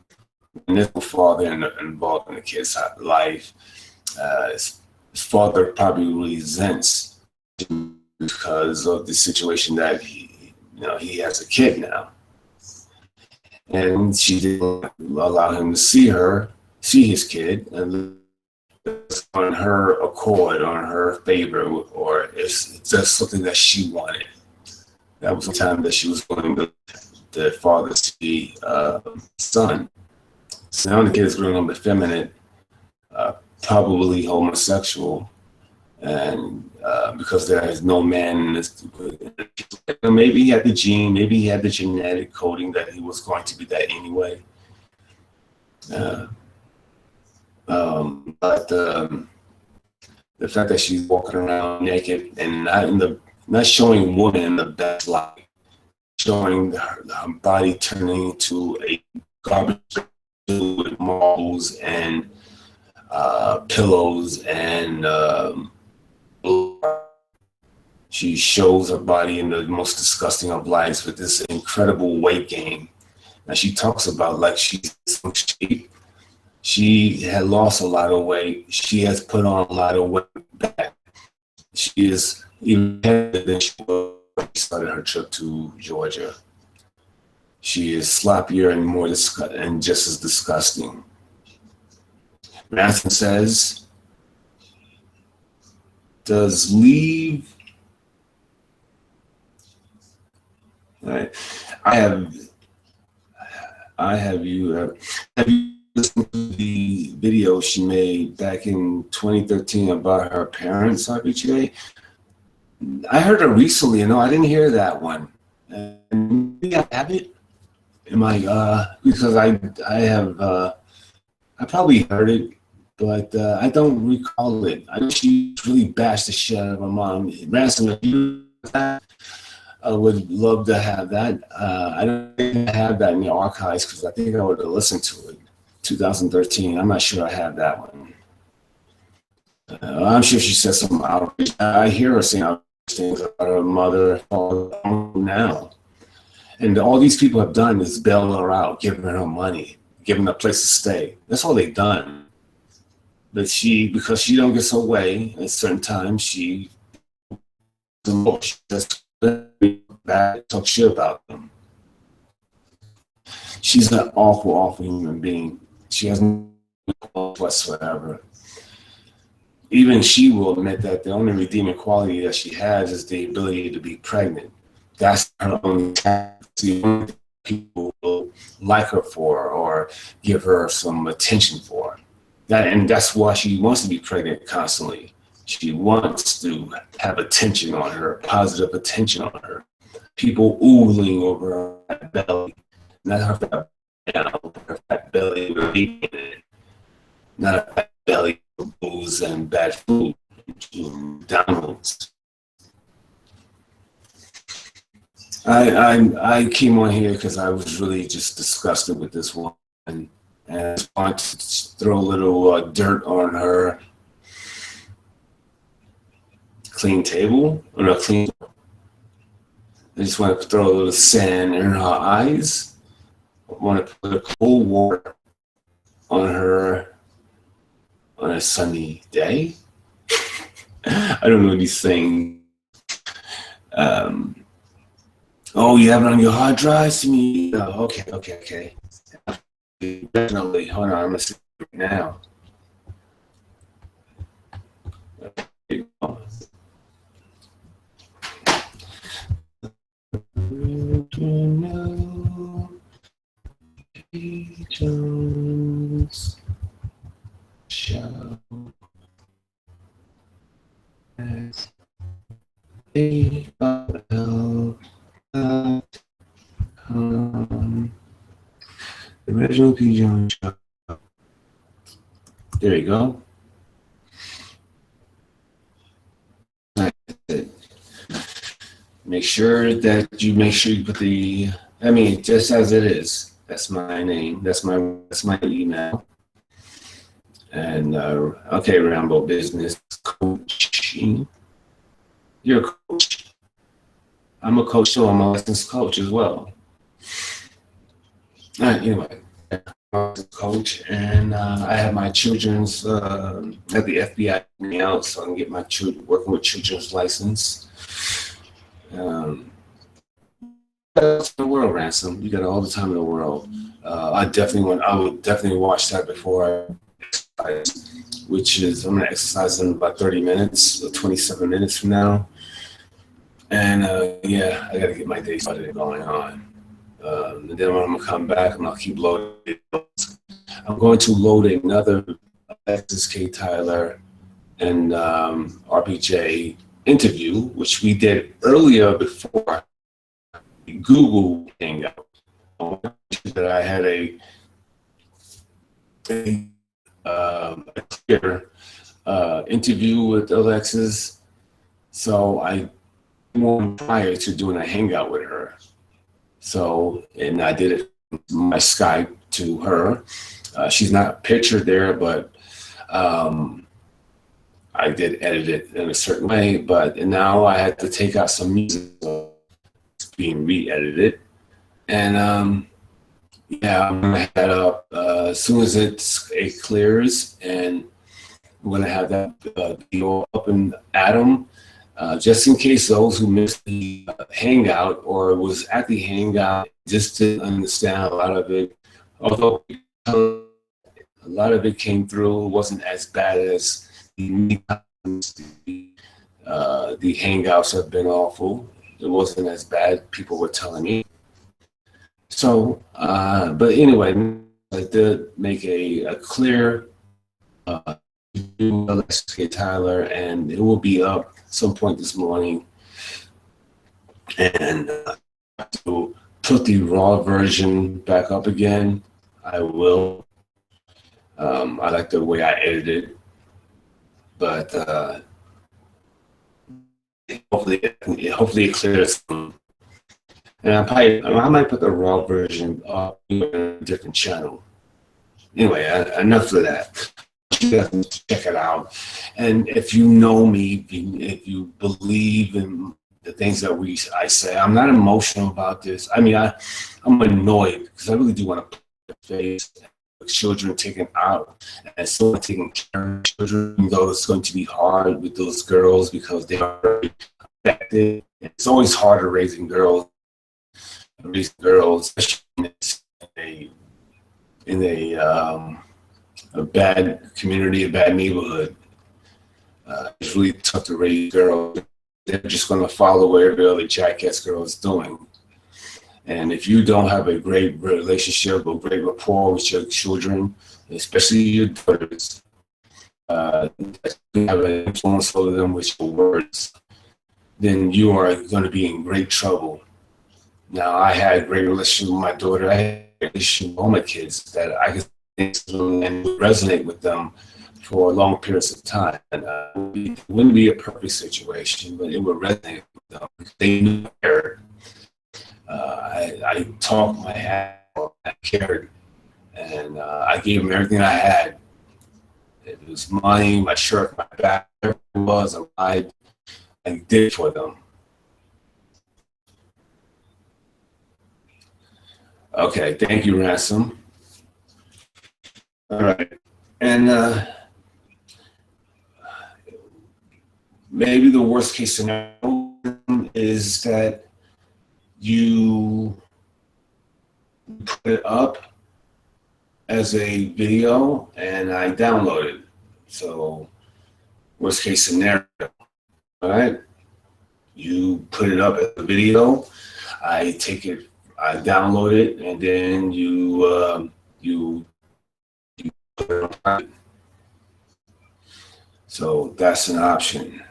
And there's no father involved in the kid's life. His father probably resents because of the situation that he has a kid now, and she didn't allow him to see his kid, and it's on her accord, on her favor, or it's just something that she wanted. That was the time that she was willing to the father see son. So now the kid is growing up effeminate, probably homosexual, And because there is no man in this, maybe he had the gene, maybe he had the genetic coding that he was going to be that anyway. Uh, but the fact that she's walking around naked and not showing woman in the best light, showing her body turning into a garbage with marbles and pillows and she shows her body in the most disgusting of lights with this incredible weight gain. Now she talks about like she's in some shape. She had lost a lot of weight. She has put on a lot of weight back. She is even heavier than she was when she started her trip to Georgia. She is sloppier and more and just as disgusting. Johnathan says, does leave. Right. Have you listened to the video she made back in 2013 about her parents, RPJ? I heard her recently. No, I didn't hear that one. And maybe I have it. Am I because I have I probably heard it, but I don't recall it. I know she really bashed the shit out of my mom. Ransom, if you that, I would love to have that. I don't think I have that in the archives because I think I would have listened to it. 2013. I'm not sure I have that one. I'm sure she said some outrage. I hear her saying outrage things about her mother now. And all these people have done is bail her out, giving her money, giving her a place to stay. That's all they've done. But because she don't get so way at certain times, she just bad, talk shit about them. She's an awful, awful human being. She has no whatsoever. Even she will admit that the only redeeming quality that she has is the ability to be pregnant. That's her only talent. The only thing people will like her for or give her some attention for. And that's why she wants to be pregnant constantly. She wants to have attention on her, positive attention on her. People oogling over her belly, not her fat, her fat belly with baby in it, not a fat belly with booze and bad food, McDonald's. I came on here because I was really just disgusted with this woman, and I just wanted to throw a little dirt on her clean table, or a clean. I just want to throw a little sand in her eyes. I want to put a cold water on her on a sunny day. I don't know these things. Oh, you have it on your hard drive? See me? Oh, okay. Definitely. Hold on, I'm gonna see it now. Jones show as the original P. Jones show. There you go. Make sure you put the, I mean, just as it is. That's my name. That's my email. And okay, Rambo Business Coaching. You're a coach. I'm a coach too. I'm a licensed coach as well. All right, anyway, I'm a coach, and I have my children's at the FBI me out, so I can get my working with children's license. The world, Ransom. You got all the time in the world. I would definitely watch that before I exercise, which is, I'm going to exercise in about 30 minutes, 27 minutes from now. And yeah, I got to get my day started going on. And then when I'm going to come back, I'm going to keep loading. I'm going to load another Alexyss K. Tyler and RPJ interview, which we did earlier before Google Hangout. That I had a clear interview with Alexyss, so I went prior to doing a hangout with her. So, and I did it my Skype to her. She's not pictured there, but I did edit it in a certain way. But now I had to take out some music, so it's being re-edited, and yeah, I'm gonna head up as soon as it clears, and I'm gonna have that video up in Atom, just in case those who missed the hangout or was at the hangout just didn't understand a lot of it. Although a lot of it came through, it wasn't as bad as the hangouts have been awful. It wasn't as bad. People were telling me. So, but anyway, I did make a clear Alexyss Tyler, and it will be up some point this morning. And to put the raw version back up again, I will. I like the way I edited it, but hopefully it clears. And I might put the raw version up in a different channel. Anyway, enough of that. You guys can check it out. And if you know me, if you believe in the things that I say, I'm not emotional about this. I mean, I'm annoyed because I really do want to put the face with children taken out and someone taking care of children, even though it's going to be hard with those girls because they are very affected. It's always harder raising girls, especially in a bad community, a bad neighborhood. It's really tough to raise girls. They're just going to follow what every other jackass girl is doing. And if you don't have a great relationship or great rapport with your children, especially your daughters, you have an influence over them with your words, then you are going to be in great trouble. Now, I had a great relationship with my daughter. I had a relationship with all my kids that I could think and resonate with them for long periods of time. And it wouldn't be a perfect situation, but it would resonate with them. They knew I cared. I talked my hat off, I cared, and I gave them everything I had. It was money, my shirt, my back, whatever it was, I did for them. Okay, thank you, Ransom. All right, and maybe the worst case scenario is that you put it up as a video and I download it. So, worst case scenario, all right? You put it up as a video, I take it, I download it, and then you put it on. So that's an option.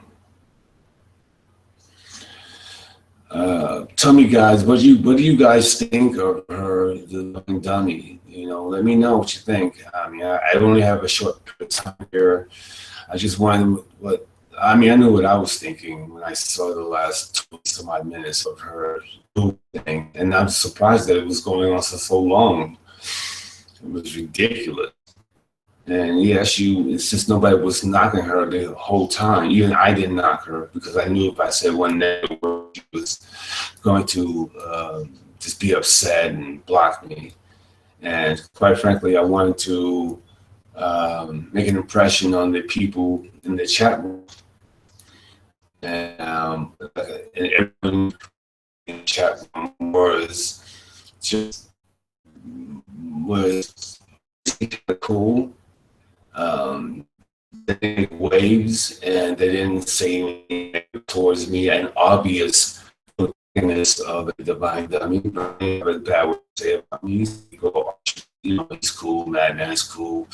Tell me, guys, what do you guys think of her, the Loving Dummy? You know, let me know what you think. I mean, I only have a short period of time here. I just wanted I knew what I was thinking when I saw the last 20-some-odd minutes of her thing, and I'm surprised that it was going on for so long. It was ridiculous. And yes, it's just nobody was knocking her the whole time. Even I didn't knock her because I knew if I said one negative word, she was going to just be upset and block me. And quite frankly, I wanted to make an impression on the people in the chat room. And everyone in the chat room was cool. They didn't waves and they didn't say anything towards me, an obvious weakness of a divine dummy. I have a bad word to say about me. People, you know, he's cool, Madman is cool.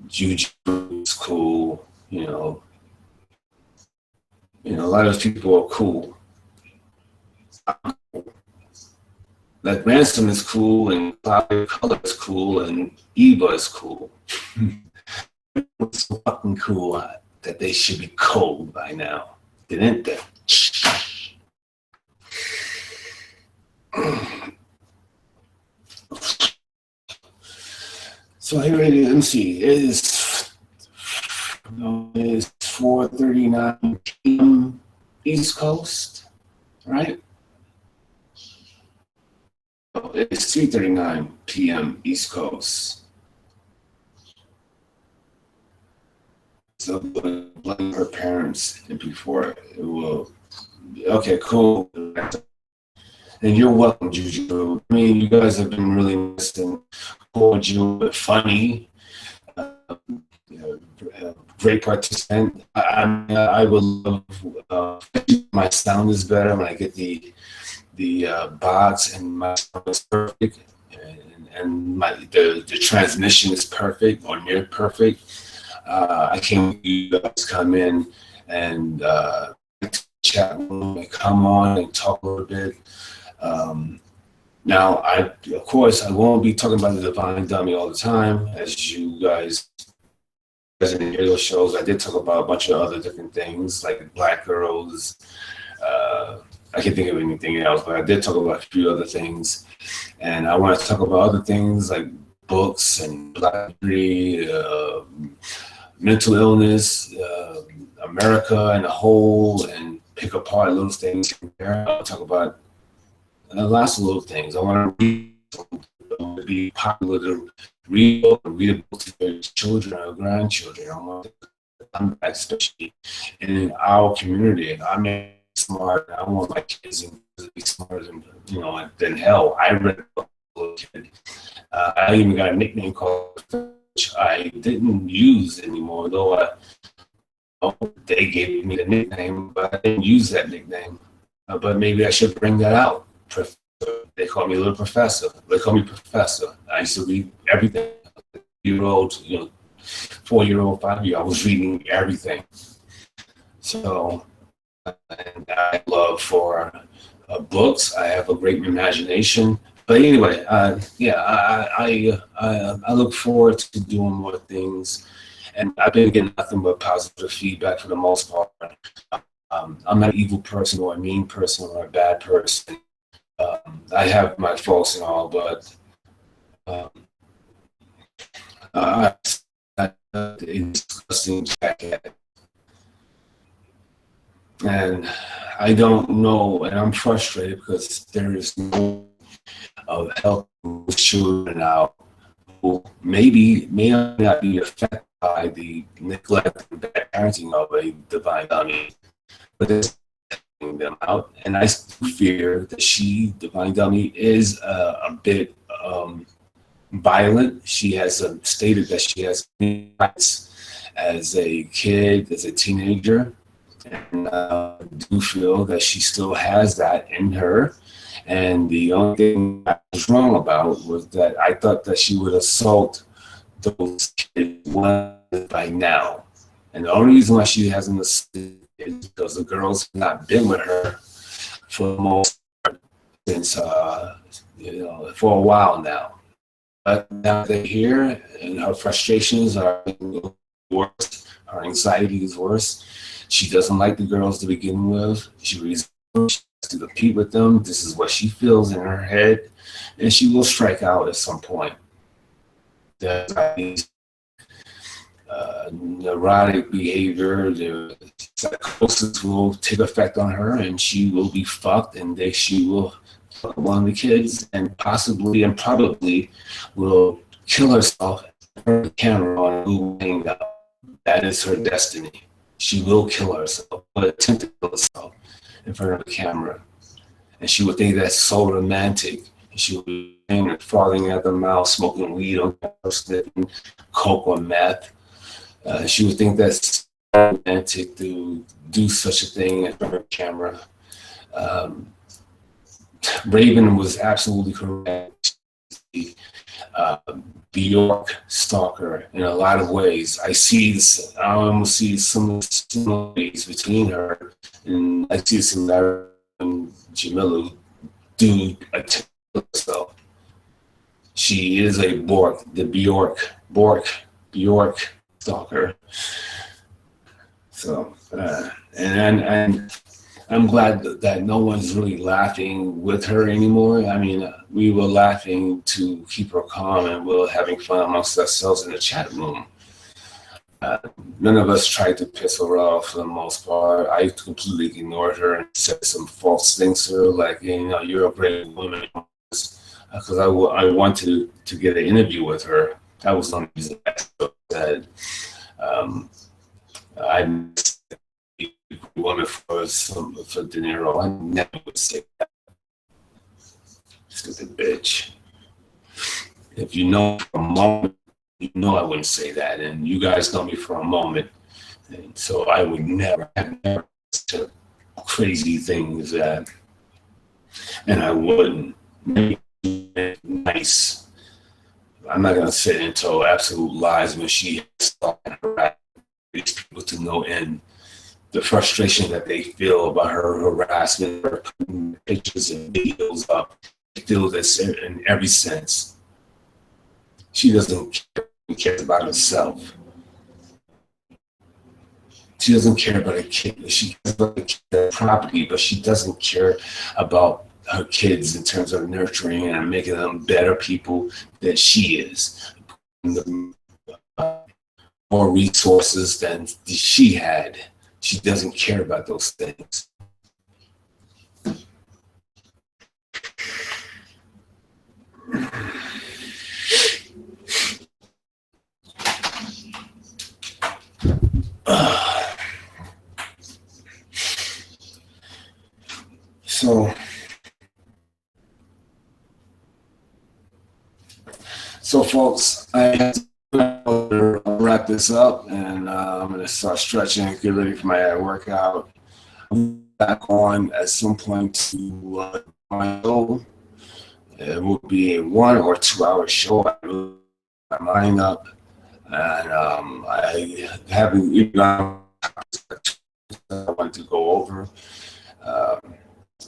Juju is cool. A lot of people are cool. Like Ransom is cool, and Cloud Color is cool, and Eva is cool. It's so fucking cool that they should be cold by now, didn't they? So here it is. Let me see. It's 4:39 p.m. East Coast, right? It's 3:39 p.m. East Coast. So blame her parents and before it will. Okay, cool. And you're welcome, Juju. I mean, you guys have been really nice and cordial, funny, great participant. I would love. My sound is better when I get the bots, and my sound is perfect, and the transmission is perfect or near perfect. I can't wait you guys come in and chat and come on and talk a little bit. Now, of course, I won't be talking about the Divine Dummy all the time, as you guys in the radio shows. I did talk about a bunch of other different things, like Black girls. I can't think of anything else, but I did talk about a few other things. And I want to talk about other things like books and Black history, mental illness, America in a whole, and pick apart little things from there. I'll talk about lots of little things. I want to be popular to read a book to their children or grandchildren. I want to, especially in our community. I'm smart. I want my kids to be smarter than hell. I read a book as a little kid. I even got a nickname called, which I didn't use anymore, though they gave me the nickname, but I didn't use that nickname. But maybe I should bring that out. They call me Little Professor. They call me Professor. I used to read everything. 4-year-old, 4-year-old, 5-year-old. I was reading everything. So, and I love for books. I have a great imagination. But anyway, I look forward to doing more things, and I've been getting nothing but positive feedback for the most part. I'm not an evil person or a mean person or a bad person. I have my faults and all, but I'm a disgusting jackass. And I don't know, and I'm frustrated because there is no helping children out who may not be affected by the neglect and bad parenting of a divine dummy, but it's helping them out. And I still fear that divine dummy, is a bit violent. She has stated that she has rights as a kid, as a teenager, and I do feel that she still has that in her. And the only thing I was wrong about was that I thought that she would assault those kids by now. And the only reason why she hasn't assaulted is because the girls have not been with her for the most part since, for a while now. But now they're here, and her frustrations are worse. Her anxiety is worse. She doesn't like the girls to begin with. She has to compete with them. This is what she feels in her head, and she will strike out at some point. The neurotic behavior, the psychosis will take effect on her, and she will be fucked, and she will fuck one of the kids, and possibly and probably will kill herself on the camera on Google Hangout. That is her destiny. She will kill herself, or attempt to kill herself in front of the camera. And she would think that's so romantic. And she would be falling out the mouth, smoking weed or sniffing coke or meth. She would think that's romantic to do such a thing in front of the camera. Raven was absolutely correct. Bjork stalker in a lot of ways. I almost see some similarities between her, and I see some and Jamila do attempt herself. She is a Bjork stalker. So, and I'm glad that no one's really laughing with her anymore. I mean, we were laughing to keep her calm, and we were having fun amongst ourselves in the chat room. None of us tried to piss her off for the most part. I completely ignored her and said some false things to her, like, you know, you're a great woman, because I wanted to get an interview with her. That was the only reason I said. I woman for De Niro. I never would say that. Stupid bitch. If you know for a moment, you know I wouldn't say that, and you guys know me for a moment, and so I would never said crazy things that, and I wouldn't. Nice. I'm not gonna sit and tell absolute lies when she stalking these people to no end. The frustration that they feel about her harassment, her putting pictures and videos up, they feel this in every sense. She doesn't care about herself. She doesn't care about her kid. She cares about the property, but she doesn't care about her kids in terms of nurturing and making them better people than she is. More resources than she had. She doesn't care about those things. So folks, I have to wrap this up, and I'm going to start stretching and get ready for my workout. I'm back on at some point to my show. It will be a 1 or 2 hour show. I really put my mind up, and I haven't even I want to go over.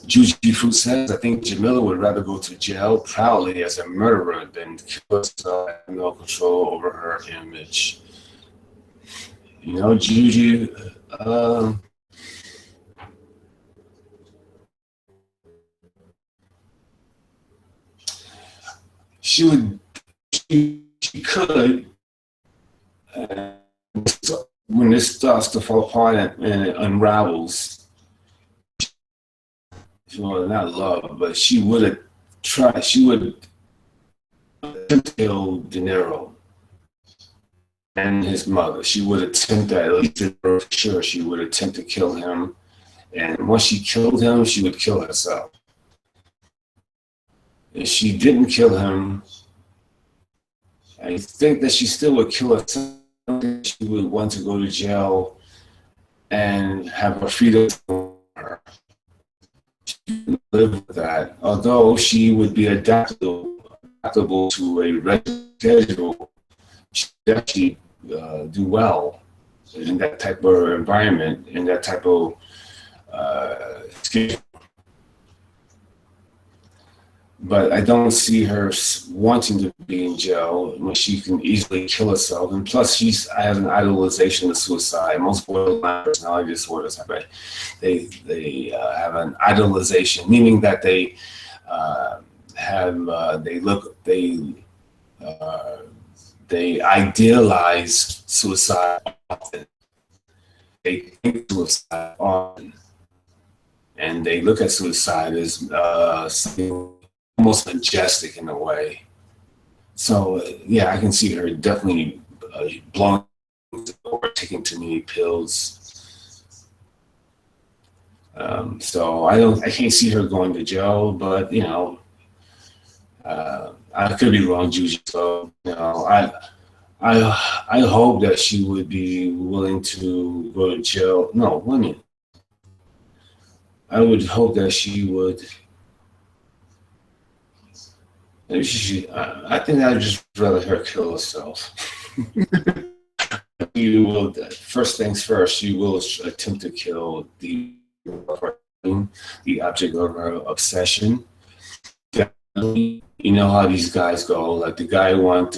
Juji Fruit says, I think Jamila would rather go to jail proudly as a murderer than kill herself and have no control over her image. You know, Juji, she could, when this starts to fall apart and it unravels, well, not love, but she would have tried, she would attempt to kill De Niro and his mother. She would attempt to, at least for sure, she would attempt to kill him. And once she killed him, she would kill herself. If she didn't kill him, I think that she still would kill herself. She would want to go to jail and have her freedom for her. Live with that. Although she would be adaptable to a regular schedule, she would actually do well in that type of environment, in that type of schedule. But I don't see her wanting to be in jail when she can easily kill herself. And plus, she has an idolization of suicide. Most borderline personality disorders have they have an idolization, meaning that they they idealize suicide often. They think suicide often, and they look at suicide as something almost majestic in a way. So yeah, I can see her definitely blowing or taking too many pills. So I can't see her going to jail, but you know, I could be wrong, Juju. So you know, I hope that she would be willing to go to jail. No, women. I would hope that she would I think I'd just rather her kill herself. You will, first things first, you will attempt to kill the object of her obsession. Definitely, you know how these guys go. Like the guy who was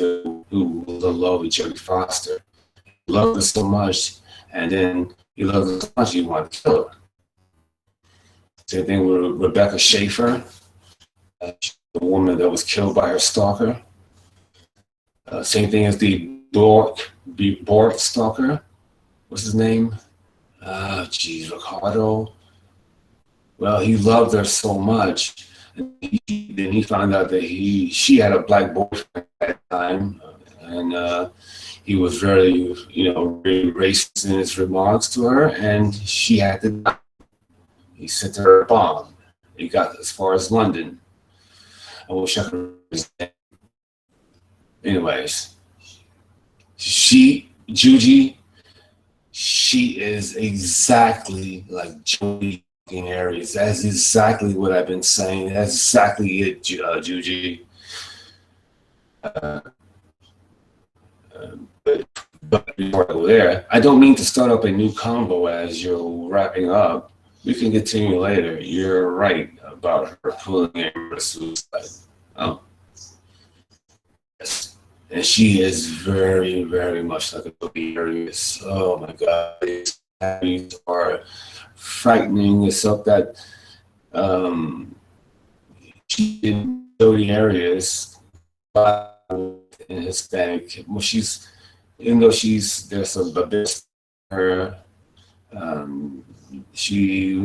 in love with Jodie Foster, he loved her so much, and then he loved her so much he wanted to kill her. Same thing with Rebecca Schaefer, the woman that was killed by her stalker. Same thing as the Bork stalker. What's his name? Ricardo. Well, he loved her so much. And then he found out that she had a black boyfriend at that time, and he was very, very racist in his remarks to her, and she had to die. He sent her a bomb. He got as far as London. I wish I could remember his name. Anyways, Juji, she is exactly like Jodie Arias. That's exactly what I've been saying. That's exactly it, Juji. But before I go there, I don't mean to start up a new convo as you're wrapping up. We can continue later. You're right about her pulling in suicide. Oh. Yes. And she is very, very much like a Aquarius. Oh my God. These are frightening. It's up that she in Jodie Arias in Hispanic. Well, even though there's a bit her, she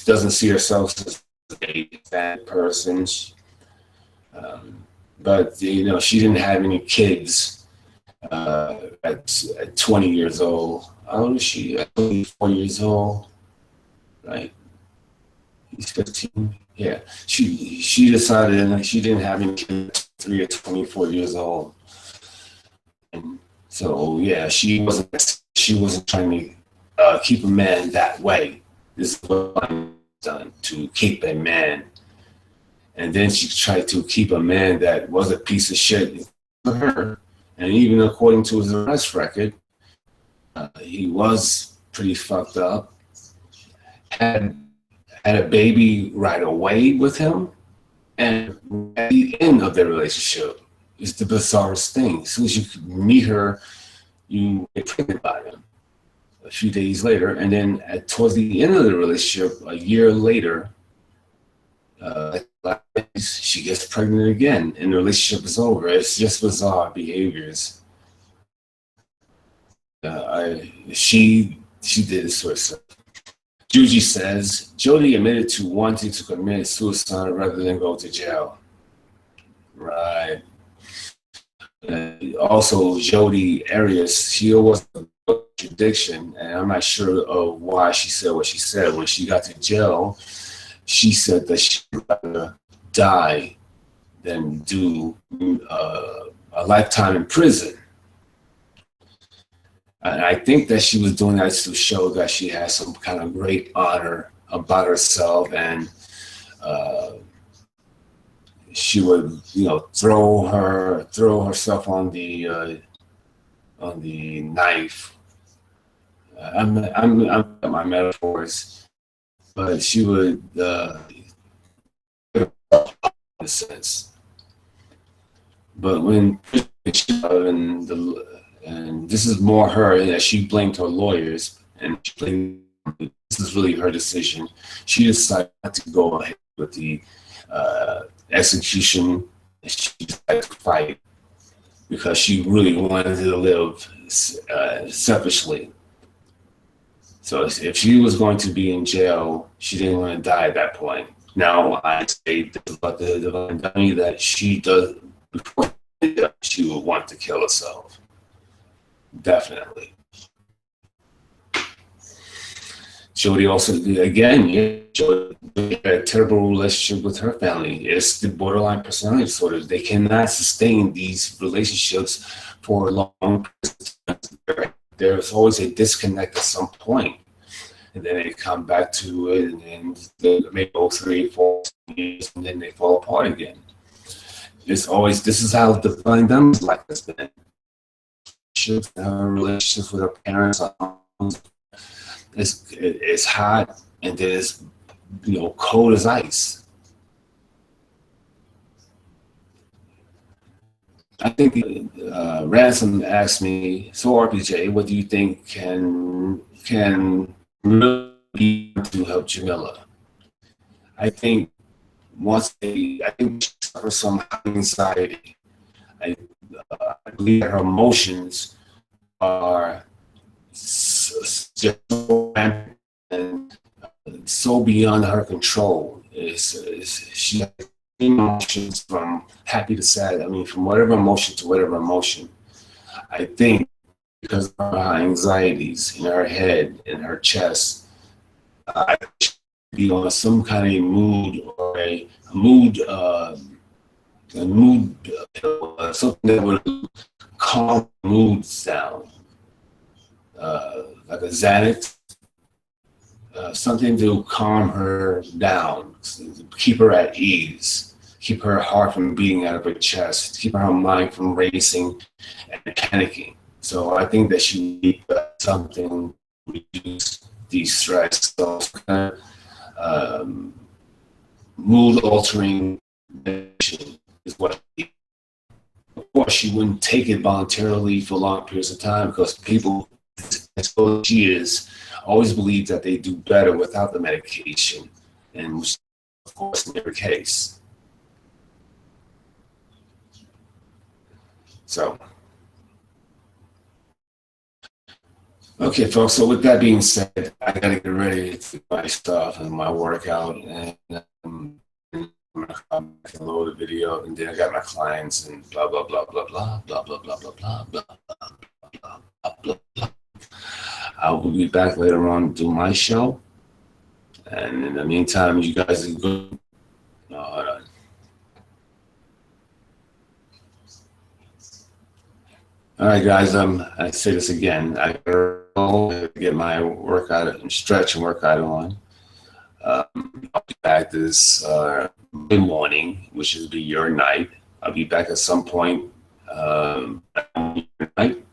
doesn't see herself as a bad person. But she didn't have any kids at 20 years old. How old is she? 24 years old, right? He's 15. Yeah, she decided that she didn't have any kids at 3 or 24 years old, and so yeah, she wasn't trying to keep a man that way. This is what I'm done to keep a man. And then she tried to keep a man that was a piece of shit for her. And even according to his arrest record, he was pretty fucked up. Had a baby right away with him. And at the end of their relationship is the bizarrest thing. As soon as you meet her, you get pregnant by him a few days later. And then towards the end of the relationship, a year later, she gets pregnant again and the relationship is over. It's just bizarre behaviors. She did this sort of stuff. Juji says Jodie admitted to wanting to commit suicide rather than go to jail. Right. Also, Jodie Arias, she was a contradiction, and I'm not sure of why she said what she said. When she got to jail, she said that she would rather die than do a lifetime in prison. And I think that she was doing that to show that she has some kind of great honor about herself, and she would, throw herself on the knife. I'm my metaphors, but she would, in a sense. But when and this is more her, that she blamed her lawyers, and this is really her decision. She decided not to go ahead with the execution. She decided to fight because she really wanted to live selfishly. So if she was going to be in jail, she didn't want to die at that point. Now I say about the divine dummy that she does before she would want to kill herself. Definitely. Jodie also, again, Jodie had a terrible relationship with her family. It's the borderline personality disorders. They cannot sustain these relationships for a long period. There's always a disconnect at some point. And then they come back to it, and they may go 3, 4 years, and then they fall apart again. It's always, this is how Divine Dumb's life has been. Her relationships with her parents, it's hot, and then it's, you know, cold as ice. I think Ransom asked me, so RPJ, what do you think can really be to help Jamila? I think I think she suffers some anxiety. I, I believe that her emotions are just so rampant and so beyond her control. She has emotions from happy to sad. I mean, from whatever emotion to whatever emotion. I think because of her anxieties in her head, in her chest, I should be on some kind of mood or a mood something that would calm moods down, like a Xanax, something to calm her down, keep her at ease, keep her heart from beating out of her chest, keep her mind from racing and panicking. So I think that she needs something to reduce de-stress. So kind of mood altering medication is what she needs. Of course, she wouldn't take it voluntarily for long periods of time because people, as well as she is, always believe that they do better without the medication, and which, of course, in every case. So, okay, folks. So with that being said, I gotta get ready to do my stuff and my workout, and I'm gonna come back and load the video, and then I got my clients and blah blah blah blah blah blah blah blah blah blah blah blah blah blah. I will be back later on to do my show, and in the meantime, you guys are good. No, hold on. All right, guys. I say this again. I gotta get my workout and stretch and workout on. I'll be back this morning, which will be your night. I'll be back at some point night.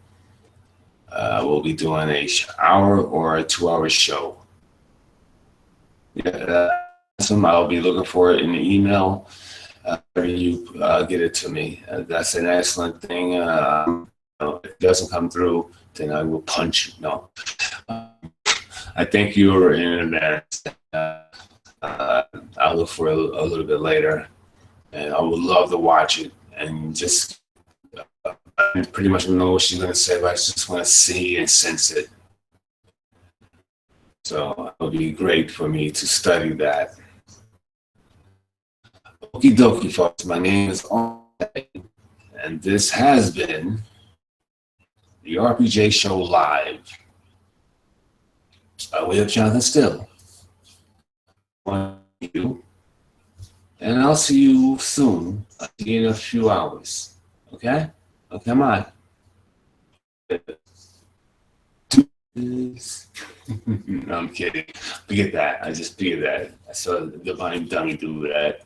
We'll be doing an hour or a 2 hour show. Yeah, I'll be looking for it in the email. You get it to me. That's an excellent thing. If it doesn't come through, then I will punch you. No. I thank you in advance. I'll look for it a little bit later, and I would love to watch it and just I pretty much know what she's going to say, but I just want to see and sense it. So it would be great for me to study that. Okie dokie, folks. My name is Andre, and this has been the RPJ Show Live. We have Johnathan Steele. You, and I'll see you soon. I'll see you in a few hours. Okay? Okay, come on. No, I'm kidding. Forget that. I just figured that. I saw the Divine Dummy do that,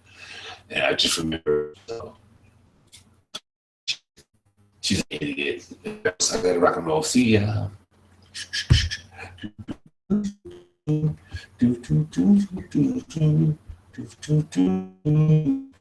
and I just remember. So. She's an idiot. I gotta rock and roll. See ya. Do, do, do, do, do, do, do, do, do.